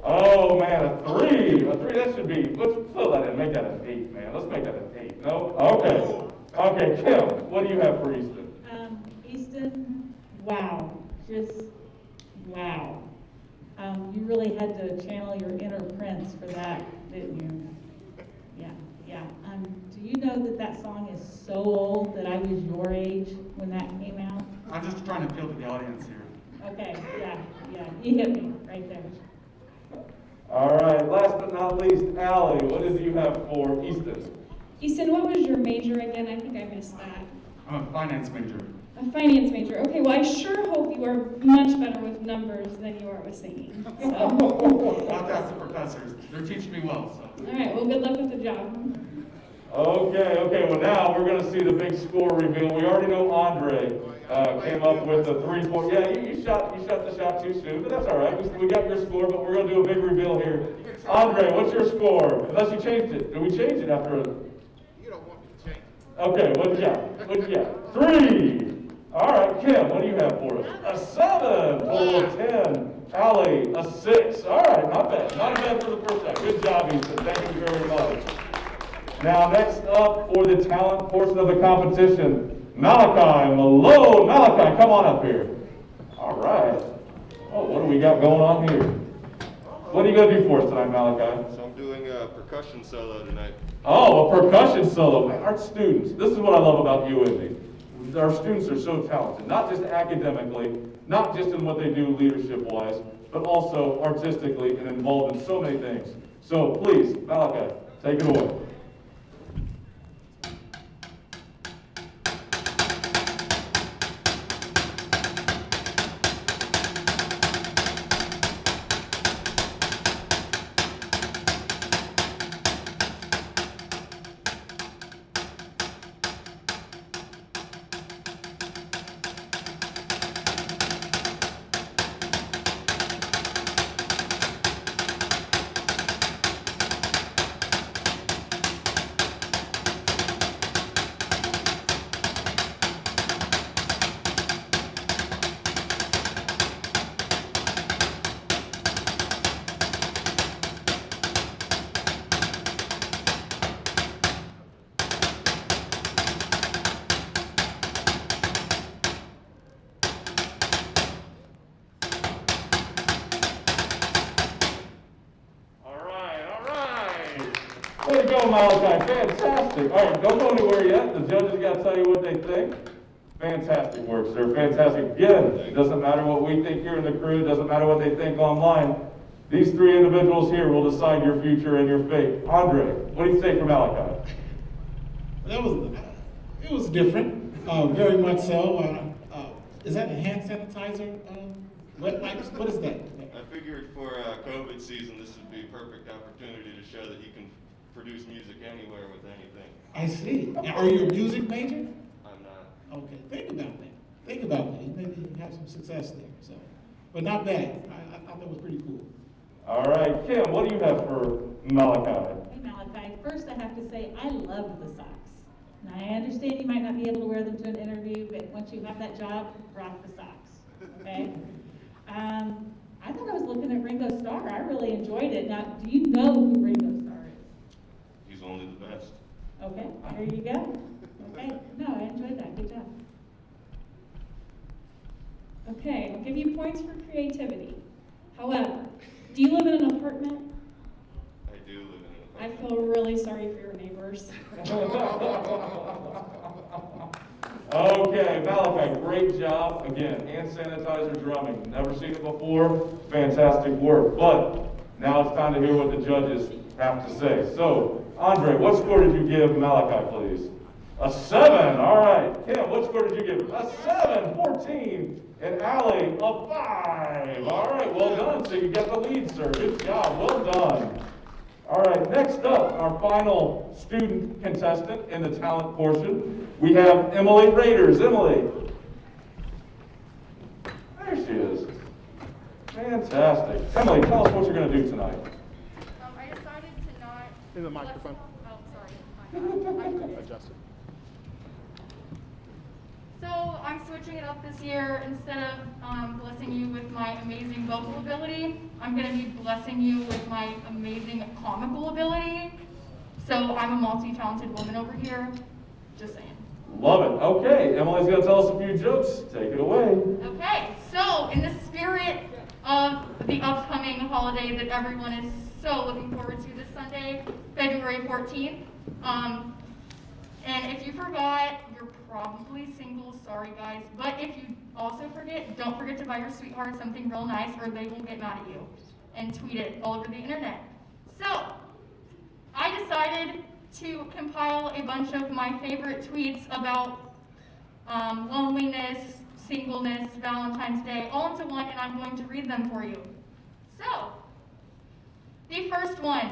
Oh man, a three, that should be, let's fill that in, make that an 8, man. Let's make that an 8, no? Okay, Kim, what do you have for Easton? Easton, wow, just wow. You really had to channel your inner Prince for that, didn't you? Yeah. Do you know that that song is so old that I was your age when that came out? I'm just trying to appeal to the audience here. Okay, yeah, you hit me right there. All right, last but not least, Allie, what did you have for Easton? Easton, what was your major again? I think I missed that. I'm a finance major. A finance major. Okay, well, I sure hope you are much better with numbers than you are with singing. So. I'll have to ask the professors. They're teaching me well, so. All right, well, good luck with the job. Okay, well now we're going to see the big score reveal. We already know Andre came up with a 3-4. Yeah, you shot the shot too soon, but that's all right. We got your score, but we're going to do a big reveal here. Andre, what's your score? Unless you changed it. Did we change it after a... You don't want me to change it. Okay, what you got? 3. All right, Kim, what do you have for us? A 7, total of 10. Allie, a 6. All right, not bad for the first time. Good job, Easton. Thank you very much. Now, next up for the talent portion of the competition, Malachi Malone. Malachi, come on up here. All right. Oh, what do we got going on here? What are you going to do for us tonight, Malachi? So I'm doing a percussion solo tonight. Oh, a percussion solo. Man, our students, this is what I love about UIndy. Our students are so talented, not just academically, not just in what they do leadership-wise, but also artistically and involved in so many things. So please, Malachi, take it away. Way to go, Malachi. Fantastic. All right, don't go anywhere yet. The judges got to tell you what they think. Fantastic work, sir. Fantastic. Again, it doesn't matter what we think here in the crew. It doesn't matter what they think online. These 3 individuals here will decide your future and your fate. Andre, what do you say for Malachi? It was different, very much so. Is that a hand sanitizer? What is that? I figured for COVID season, this would be a perfect opportunity to show that you can produce music anywhere with anything. I see. Now, are you a music major? I'm not. Okay, think about that. Maybe have some success there. So, but not bad. I thought that was pretty cool. All right, Kim, what do you have for Malachi? Hey, Malachi, first I have to say I love the socks. Now, I understand you might not be able to wear them to an interview, but once you have that job, rock the socks, okay? I thought I was looking at Ringo Starr. I really enjoyed it. Now, do you know who Ringo Starr is? He's only the best. Okay, there you go. Okay, no, I enjoyed that. Good job. Okay, I'll give you points for creativity. However, do you live in an apartment? I do live in an I apartment. feel really sorry for your neighbors. Okay, Malachi, great job. Again, hand sanitizer drumming. Never seen it before. Fantastic work. But now it's time to hear what the judges have to say. So, Andre, what score did you give Malachi, please? A 7. All right. Kim, what score did you give? A 7, 14. And Allie, a 5. All right, well done. So you get the lead, sir. Good job. Well done. All right, next up, our final student contestant in the talent portion, we have Emily Raiders. Emily. There she is. Fantastic. Emily, tell us what you're going to do tonight. I decided to not... In the microphone. Oh, sorry. Adjust it. So I'm switching it up this year. Instead of blessing you with my amazing vocal ability, I'm going to be blessing you with my amazing comical ability. So I'm a multi-talented woman over here. Just saying. Love it. Okay, Emily's going to tell us a few jokes. Take it away. Okay, so in the spirit of the upcoming holiday that everyone is so looking forward to this Sunday, February 14th, and if you forgot, you're probably single, sorry guys, but if you also forget, don't forget to buy your sweetheart something real nice or they will get mad at you and tweet it all over the internet. So, I decided to compile a bunch of my favorite tweets about loneliness, singleness, Valentine's Day, all into one, and I'm going to read them for you. So, the first one,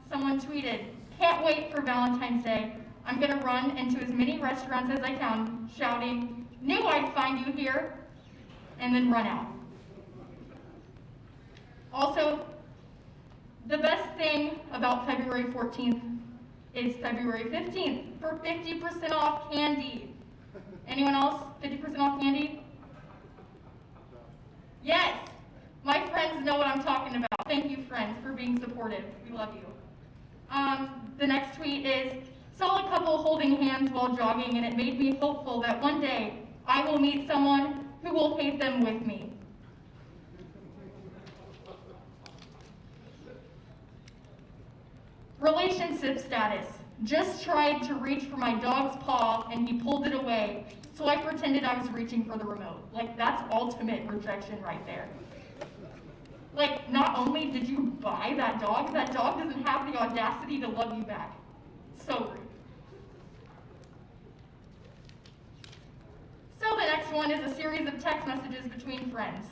someone tweeted, "Can't wait for Valentine's Day. I'm gonna run into as many restaurants as I can, shouting, 'Knew I'd find you here,' and then run out." Also, the best thing about February 14th is February 15th for 50% off candy. Anyone else? 50% off candy? Yes! My friends know what I'm talking about. Thank you, friends, for being supportive. We love you. The next tweet is, "Saw a couple holding hands while jogging and it made me hopeful that one day I will meet someone who will hate them with me." Relationship status. "Just tried to reach for my dog's paw and he pulled it away, so I pretended I was reaching for the remote." Like, that's ultimate rejection right there. Like, not only did you buy that dog doesn't have the audacity to love you back. So rude. So the next one is a series of text messages between friends.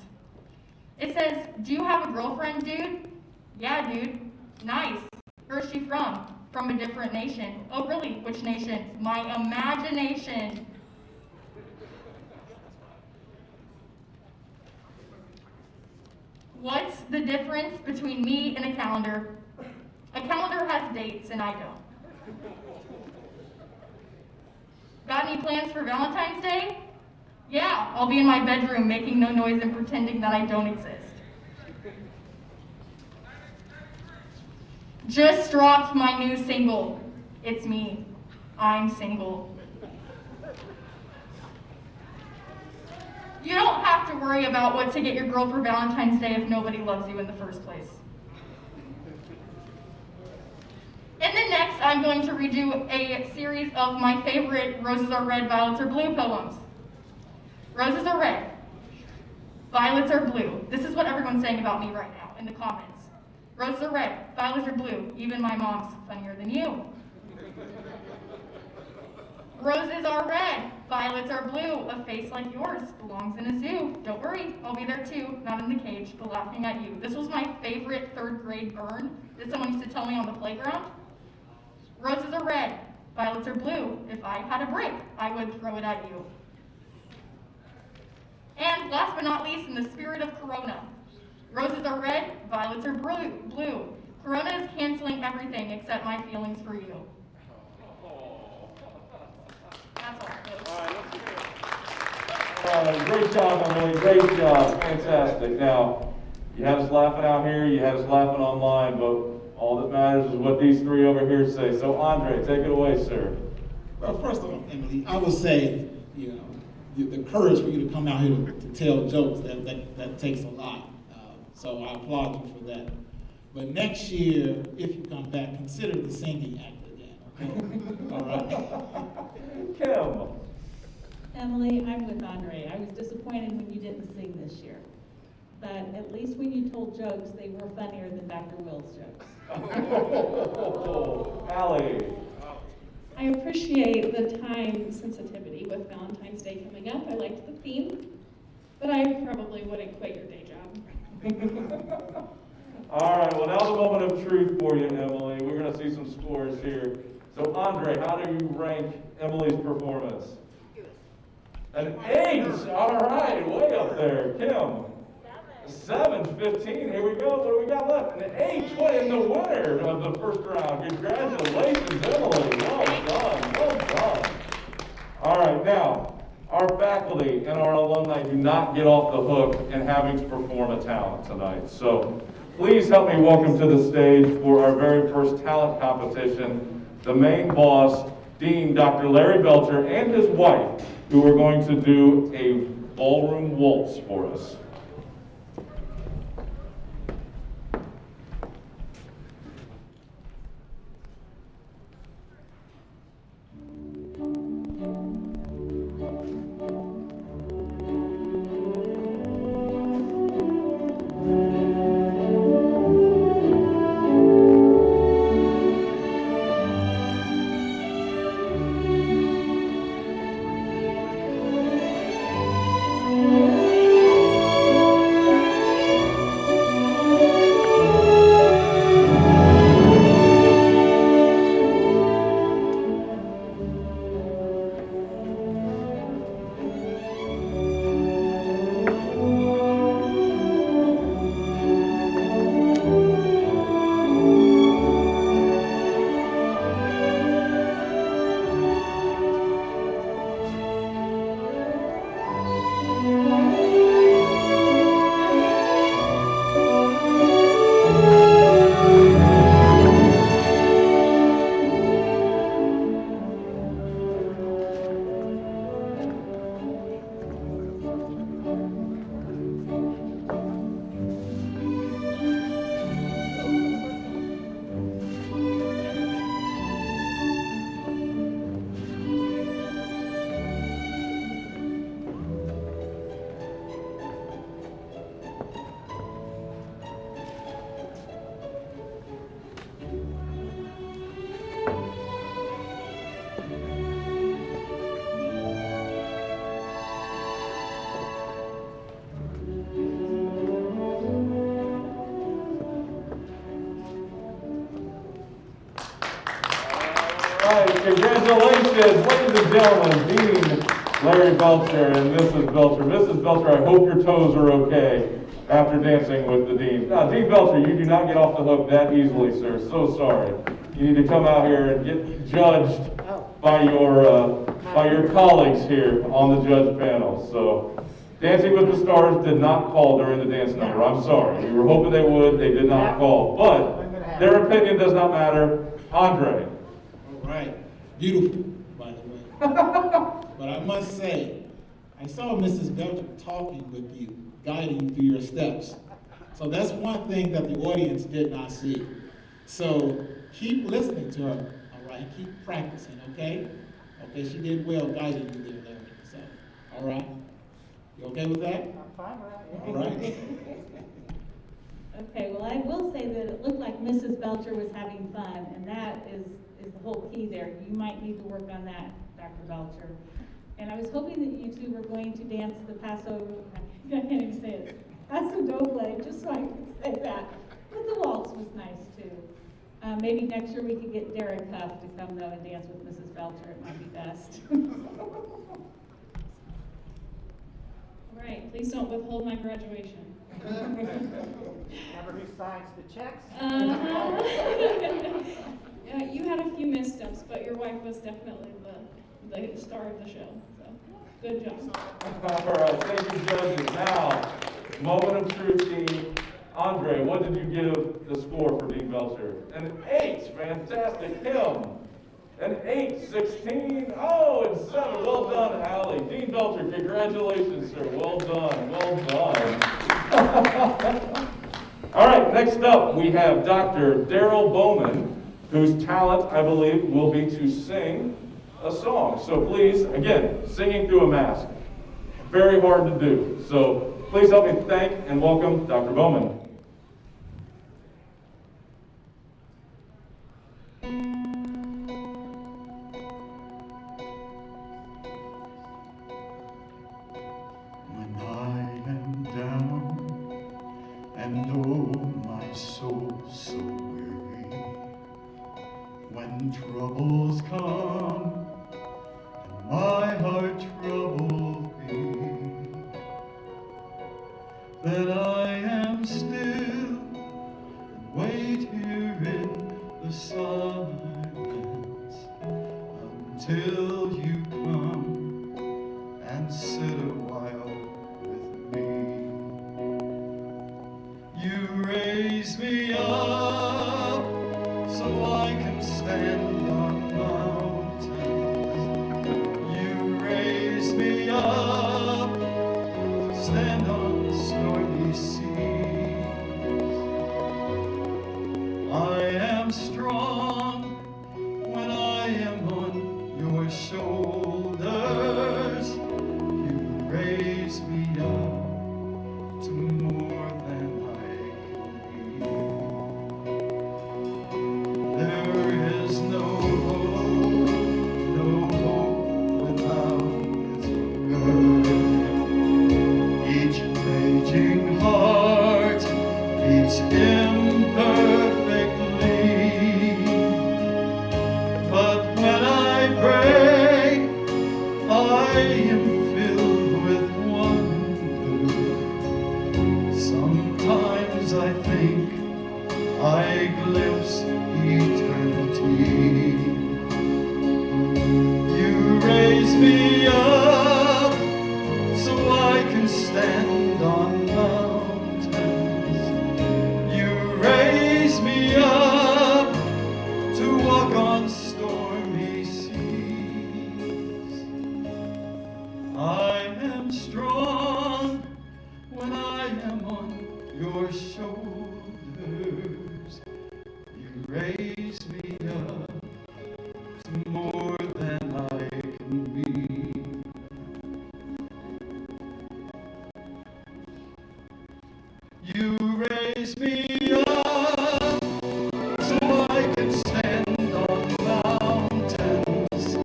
It says, "Do you have a girlfriend, dude?" "Yeah, dude." "Nice. Where's she from?" "From a different nation." "Oh, really? Which nation?" "My imagination." What's the difference between me and a calendar? A calendar has dates and I don't. Got any plans for Valentine's Day? Yeah, I'll be in my bedroom making no noise and pretending that I don't exist. Just dropped my new single. It's me. I'm single. You don't have to worry about what to get your girl for Valentine's Day if nobody loves you in the first place. And then next, I'm going to read you a series of my favorite Roses Are Red, Violets Are Blue poems. Roses are red, violets are blue. This is what everyone's saying about me right now in the comments. Roses are red, violets are blue. Even my mom's funnier than you. Roses are red, violets are blue. A face like yours belongs in a zoo. Don't worry, I'll be there too, not in the cage, but laughing at you. This was my favorite 3rd grade burn that someone used to tell me on the playground. Roses are red, violets are blue. If I had a brick, I would throw it at you. And last but not least, in the spirit of Corona. Roses are red, violets are blue. Corona is canceling everything except my feelings for you. That's all. Great job, Emily. Great job. Fantastic. Now, you had us laughing out here, you had us laughing online, but all that matters is what these three over here say. So, Andre, take it away, sir. Well, first of all, Emily, I would say, the courage for you to come out here to tell jokes, that takes a lot. So I applaud you for that. But next year, if you come back, consider the singing act again, okay? All right? Kim. Emily, I'm with Andre. I was disappointed when you didn't sing this year. But at least when you told jokes, they were funnier than Dr. Will's jokes. Allie. I appreciate the time sensitivity with Valentine's Day coming up. I liked the theme, but I probably wouldn't quit your day job. All right, well, now the moment of truth for you, Emily. We're going to see some scores here. So, Andre, how do you rank Emily's performance? An 8. All right, way up there. Kim? 7. 15. Here we go. What do we got left? An 8. What in the winner of the first round? Congratulations, Emily. Well done. Well done. All right, now, our faculty and our alumni do not get off the hook in having to perform a talent tonight. So please help me welcome to the stage for our very first talent competition, the main boss, Dean Dr. Larry Belcher, and his wife, who are going to do a ballroom waltz for us. Congratulations, ladies and gentlemen, Dean Larry Belcher and Mrs. Belcher. Mrs. Belcher, I hope your toes are okay after dancing with the Dean. Now, Dean Belcher, you do not get off the hook that easily, sir. So sorry. You need to come out here and get judged by your colleagues here on the judge panel. So, Dancing with the Stars did not call during the dance number. I'm sorry. We were hoping they would. They did not call. But their opinion does not matter. Andre. All right. Beautiful, by the way. But I must say, I saw Mrs. Belcher talking with you, guiding you through your steps. So that's one thing that the audience did not see. So keep listening to her, all right? Keep practicing, okay? Okay, she did well guiding you there, Larry. So, all right? You okay with that? I'm fine with that. All right. Okay, well, I will say that it looked like Mrs. Belcher was having fun, and that is the whole key there. You might need to work on that, Dr. Belcher. And I was hoping that you two were going to dance the Paso, I can't even say it, Paso Doble, just so I could say that. But the waltz was nice too. Maybe next year we could get Derek Huff to come though and dance with Mrs. Belcher. It might be best. All right, please don't withhold my graduation. Remember who signs the checks? Yeah, you had a few missteps, but your wife was definitely the star of the show. So, good job. All right, thank you, judges. Now, moment of truth, Dean. Andre, what did you give the score for Dean Belcher? An 8, fantastic. Kim, an 8, 16, oh, and 7. Well done, Allie. Dean Belcher, congratulations, sir. Well done, well done. All right, next up, we have Dr. Daryl Bowman, whose talent, I believe, will be to sing a song. So please, again, singing through a mask. Very hard to do. So please help me thank and welcome Dr. Bowman. When I am down and oh my soul when troubles come and my heart troubled be, that I am still and wait here in the silence until you come and sit a while with me. You raise me up so I can stand on mountains. You raise me up to stand on stormy seas. I am strong when I am on your shoulders. You raise me up to more than I can be. There is no hope without its good. Each raging heart beats imperfectly, but when I pray, I am filled with wonder. Sometimes I think I glimpse eternity. You raise me up so I can stand on mountains. You raise me up to walk on stormy seas. I am strong when I am on your shoulders. You raise me up to more than I can be. You raise me up so I can stand on mountains.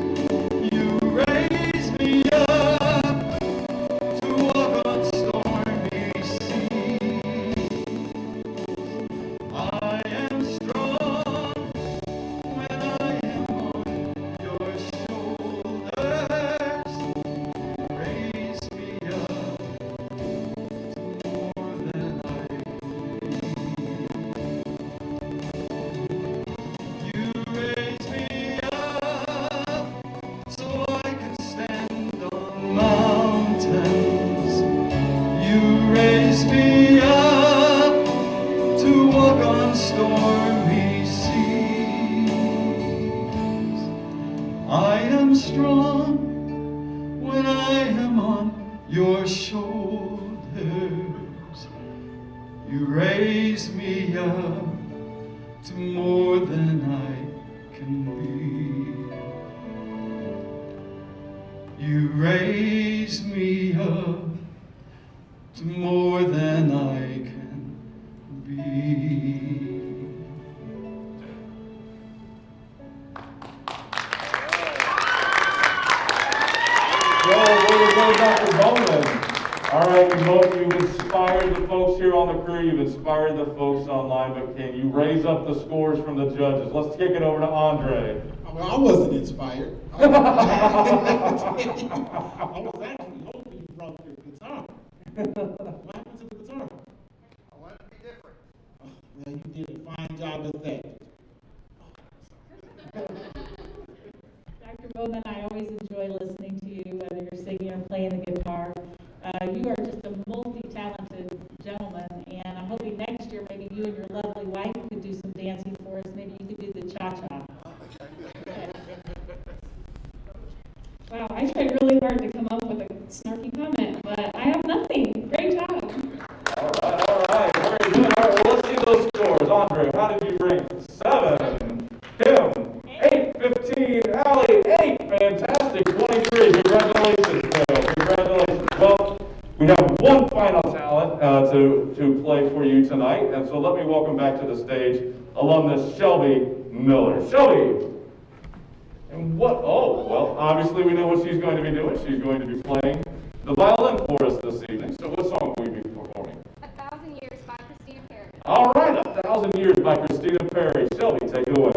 You raise me up to walk on stormy seas. I am strong when I am on your shoulders. Raise me up to more than I can be. You raise me up so I can stand on mountains. You raise me up to walk on stormy seas. I am strong when I am on your shoulders. You raise me up to more than I can be. You raise me up to more than I can be. Way to go, Dr. Bowman. All right, you've inspired the folks here on the crew, you've inspired the folks online, but can you raise up the scores from the judges? Let's kick it over to Andre. Well, I wasn't inspired. I was actually hoping you brought your guitar. What happened to the guitar? I want it to be different. Well, you did a fine job at that. Dr. Bowman, I always enjoy listening to you, whether you're singing or playing the guitar. You are just a multi-talented gentleman, and I'm hoping next year maybe you and your lovely wife could do some dancing for us. Maybe you could do the cha-cha. Wow, I tried really hard to come up with a snarky comment, but I have nothing. Great job. All right, very good. All right, well, let's see those scores. Andre, how did you rank? 7. Kim, 8. 15. Allie, 8. Fantastic. 23. Congratulations, Bill. Congratulations. Well, we have one final talent to play for you tonight, and so let me welcome back to the stage alumnus Shelby Miller. Shelby. And what? Oh, well, obviously we know what she's going to be doing. She's going to be playing the violin for us this evening. So what song will you be performing? 1,000 Years by Christina Perry. All right, 1,000 Years by Christina Perry. Shelby, take it away.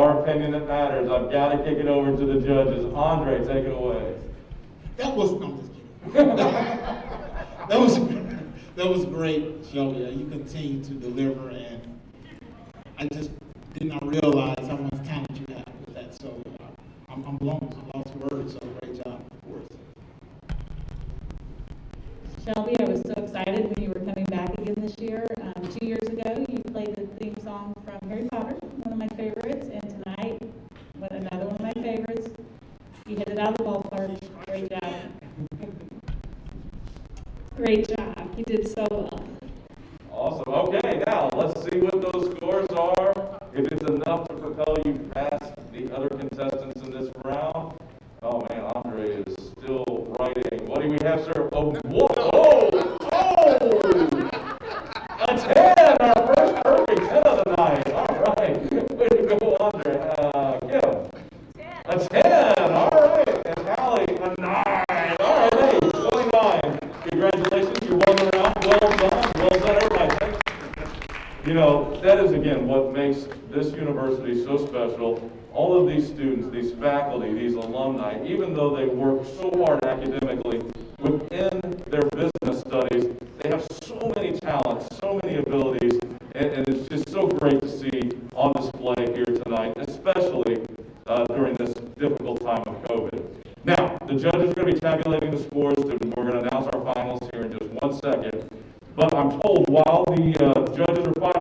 our opinion that matters. I've got to kick it over to the judges. Andre, take it away. That was, no, I'm just kidding. That was great, Shelby. You continue to deliver, and I just did not realize how much talent you have with that. So I'm blown, I'm lost for words. So great job, of course. Shelby, I was so excited when you were coming back again this year. 2 years ago, you played the theme song from Harry Potter, one of my favorites, and tonight, with another one of my favorites. You hit it out of the ballpark. Great job. Great job. You did so well. Awesome. Okay, now let's see what those scores are. If it's enough to propel you past the other contestants in this round. Oh man, Andre is still writing. What do we have, sir? Oh, whoa! A 10! Our first perfect 10 of the night. All right. Way to go, Andre. Kim? A 10. All right. And Allie, a 9. All right, hey, 29. Congratulations. You won the round. Well done. Well done, everybody. Thanks. You know, that is, again, what makes this university so special. All of these students, these faculty, these alumni, even though they work so hard academically, within their business studies, they have so many talents, so many abilities, and it's just so great to see on display here tonight, especially during this difficult time of COVID. Now, the judges are going to be tabulating the scores. We're going to announce our finals here in just 1 second. But I'm told while the judges are finalizing,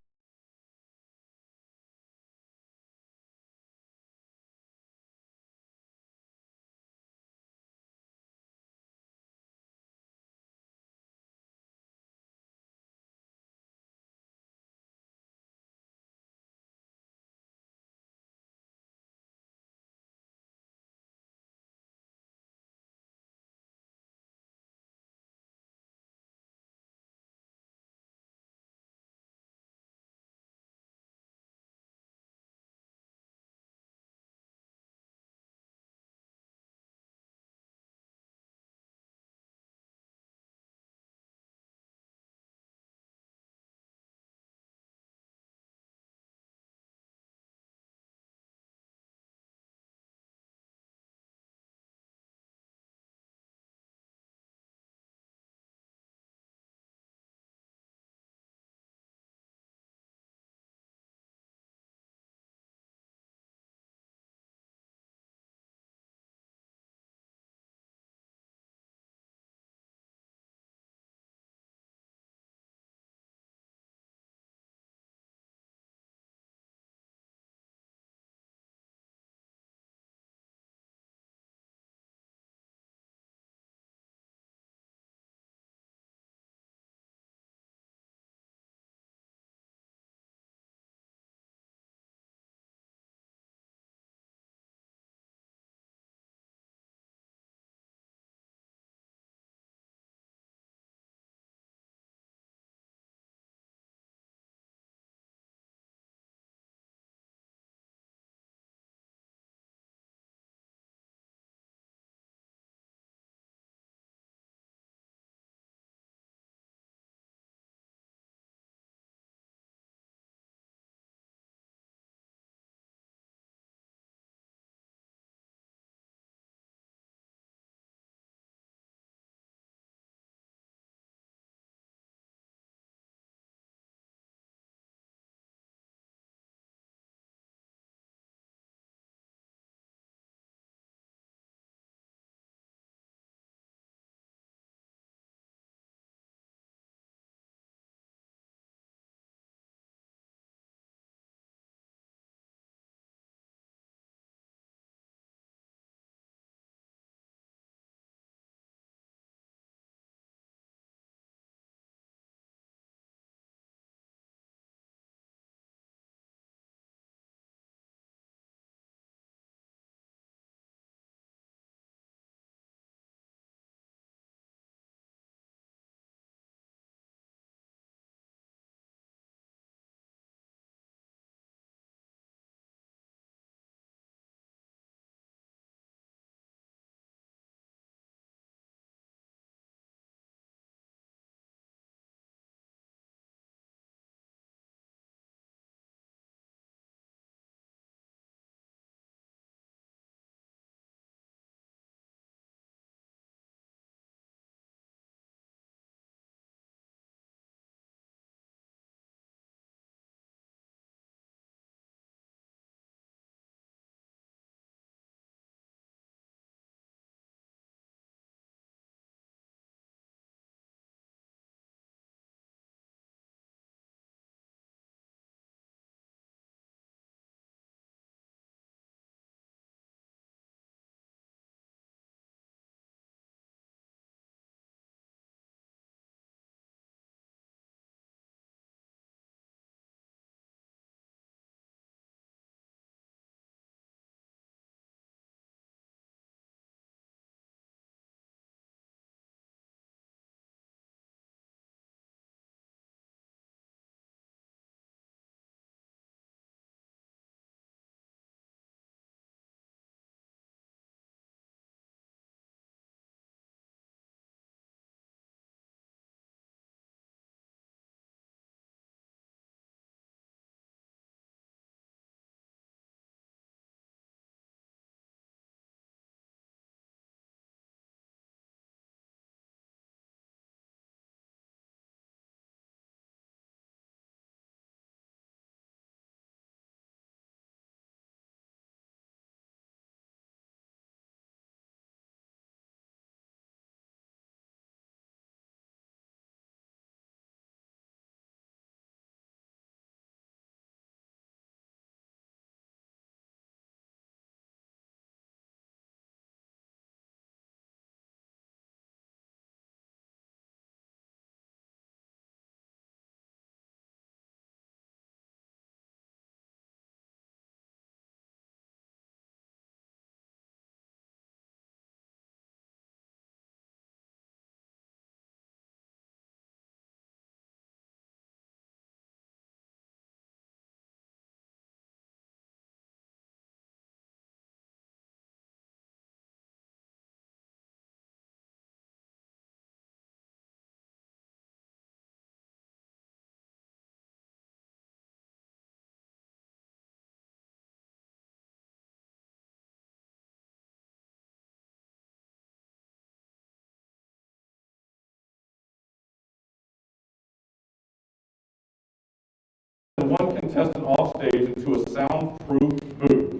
one contestant off stage into a soundproof booth.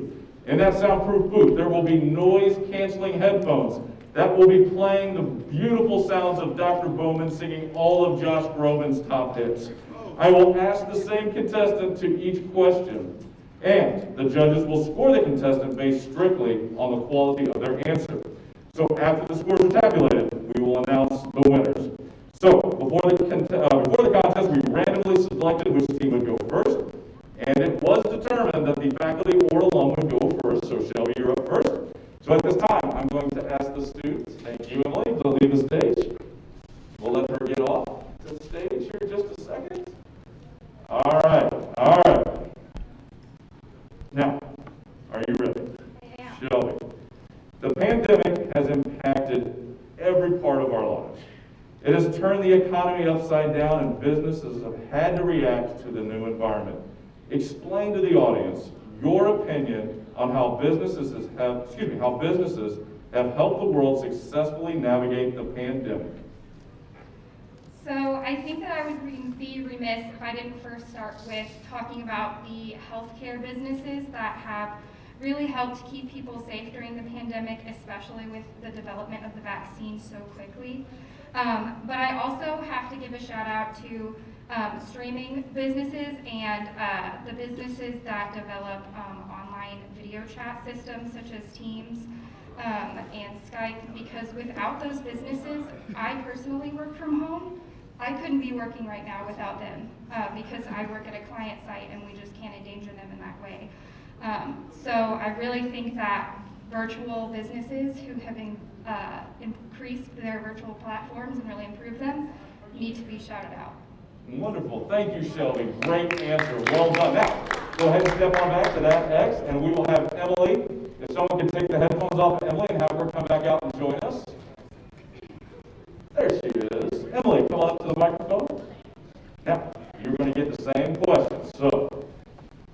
In that soundproof booth, there will be noise-canceling headphones that will be playing the beautiful sounds of Dr. Bowman singing all of Josh Groban's top hits. I will ask the same contestant to each question, and the judges will score the contestant based strictly on the quality of their answer. So after the scores are tabulated, we will announce the winners. So before the contest, we randomly selected which team would go first, and it was determined that the faculty or alum would go first. So Shelby, you're up first. So at this time, I'm going to ask the students, thank you, Emily, to leave the stage. We'll let her get off to the stage here in just a second. All right. Now, are you ready? Yeah. Shelby, the pandemic has impacted every part of our lives. It has turned the economy upside down, and businesses have had to react to the new environment. Explain to the audience your opinion on how businesses have helped the world successfully navigate the pandemic. So I think that I would be remiss if I didn't first start with talking about the healthcare businesses that have really helped keep people safe during the pandemic, especially with the development of the vaccine so quickly. But I also have to give a shout out to streaming businesses and the businesses that develop online video chat systems such as Teams and Skype, because without those businesses, I personally work from home. I couldn't be working right now without them because I work at a client site and we just can't endanger them in that way. So I really think that virtual businesses who have increased their virtual platforms and really improved them need to be shouted out. Wonderful. Thank you, Shelby. Great answer. Well done. Now, go ahead and step on back to that X, and we will have Emily. If someone can take the headphones off of Emily and have her come back out and join us. There she is. Emily, come on up to the microphone. Now, you're going to get the same questions. So,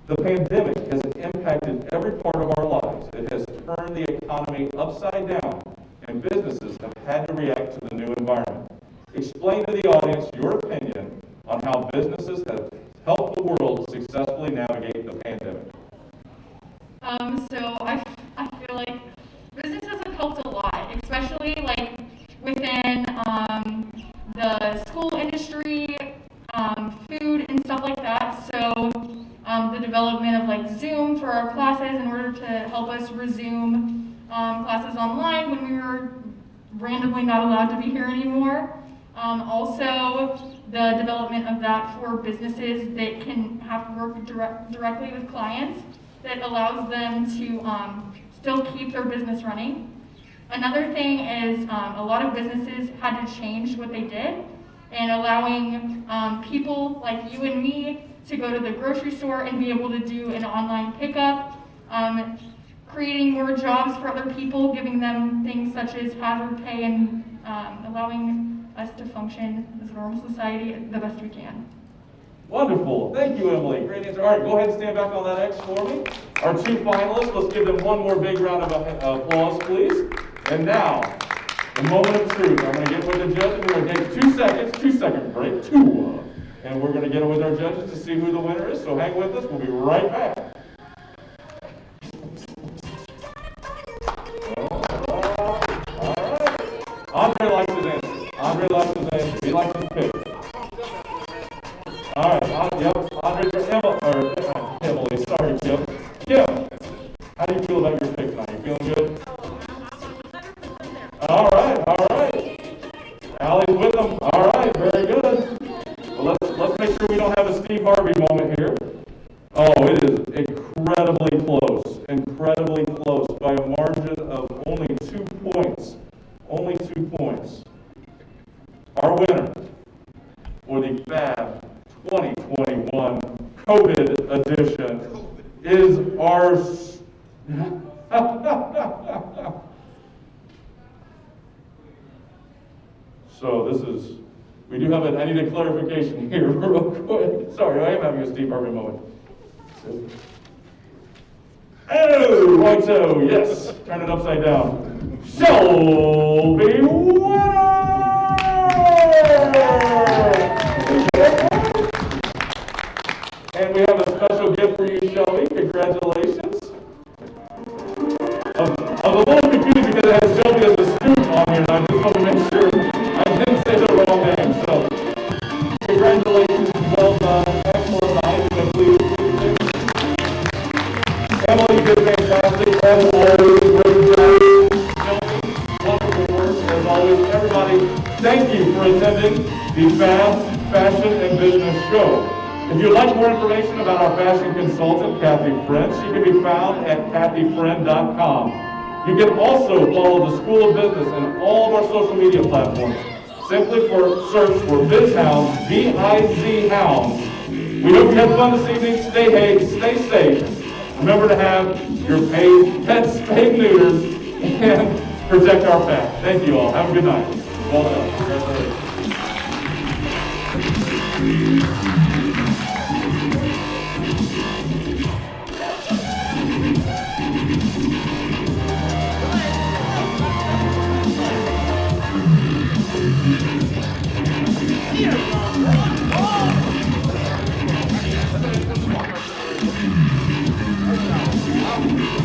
the pandemic has impacted every part of our lives. It has turned the economy upside down, and businesses have had to react to the new environment. Explain to the audience your opinion on how businesses have helped the world successfully navigate the pandemic. So I feel like businesses have helped a lot, especially like within the school industry, food and stuff like that. So the development of like Zoom for our classes in order to help us resume classes online when we were randomly not allowed to be here anymore. Also, the development of that for businesses that can have to work directly with clients that allows them to still keep their business running. Another thing is a lot of businesses had to change what they did, and allowing people like you and me to go to the grocery store and be able to do an online pickup, creating more jobs for other people, giving them things such as hazard pay, and allowing us to function as a normal society the best we can. Wonderful. Thank you, Emily. Great answer. All right, go ahead and stand back on that X for me. Our two finalists, let's give them one more big round of applause, please. And now, the moment of truth. I'm going to get with the judges. We're going to take 2 seconds, 2-second break, and we're going to get it with our judges to see who the winner is. So hang with us. We'll be right back. Andre likes his answer. Andre likes his answer. He likes his pick. All right. Yep. Andre for Emily. Sorry, Kim. Kim, how do you feel about your pick tonight? You feeling good? All right. Allie's with them. All right. Very good. Well, let's make sure we don't have a Steve Harvey moment here. Oh, it is incredibly close. Incredibly close by a margin of only 2 points. Only 2 points. Our winner for the FAB 2021 COVID edition is our... So this is... We do have I need a clarification here real quick. Sorry, I am having a Steve Harvey moment. Oh, right so, yes. Turn it upside down. Shelby winner! And we out more information about our fashion consultant, Kathy Friend, she can be found at kathyfriend.com. You can also follow the School of Business and all of our social media platforms. Simply search for BizHounds, B-I-Z Hounds. We hope you had fun this evening. Stay safe. Remember to have your pets spayed, neutered, and protect our FAB. Thank you all. Have a good night. Well done. Congratulations. Oh!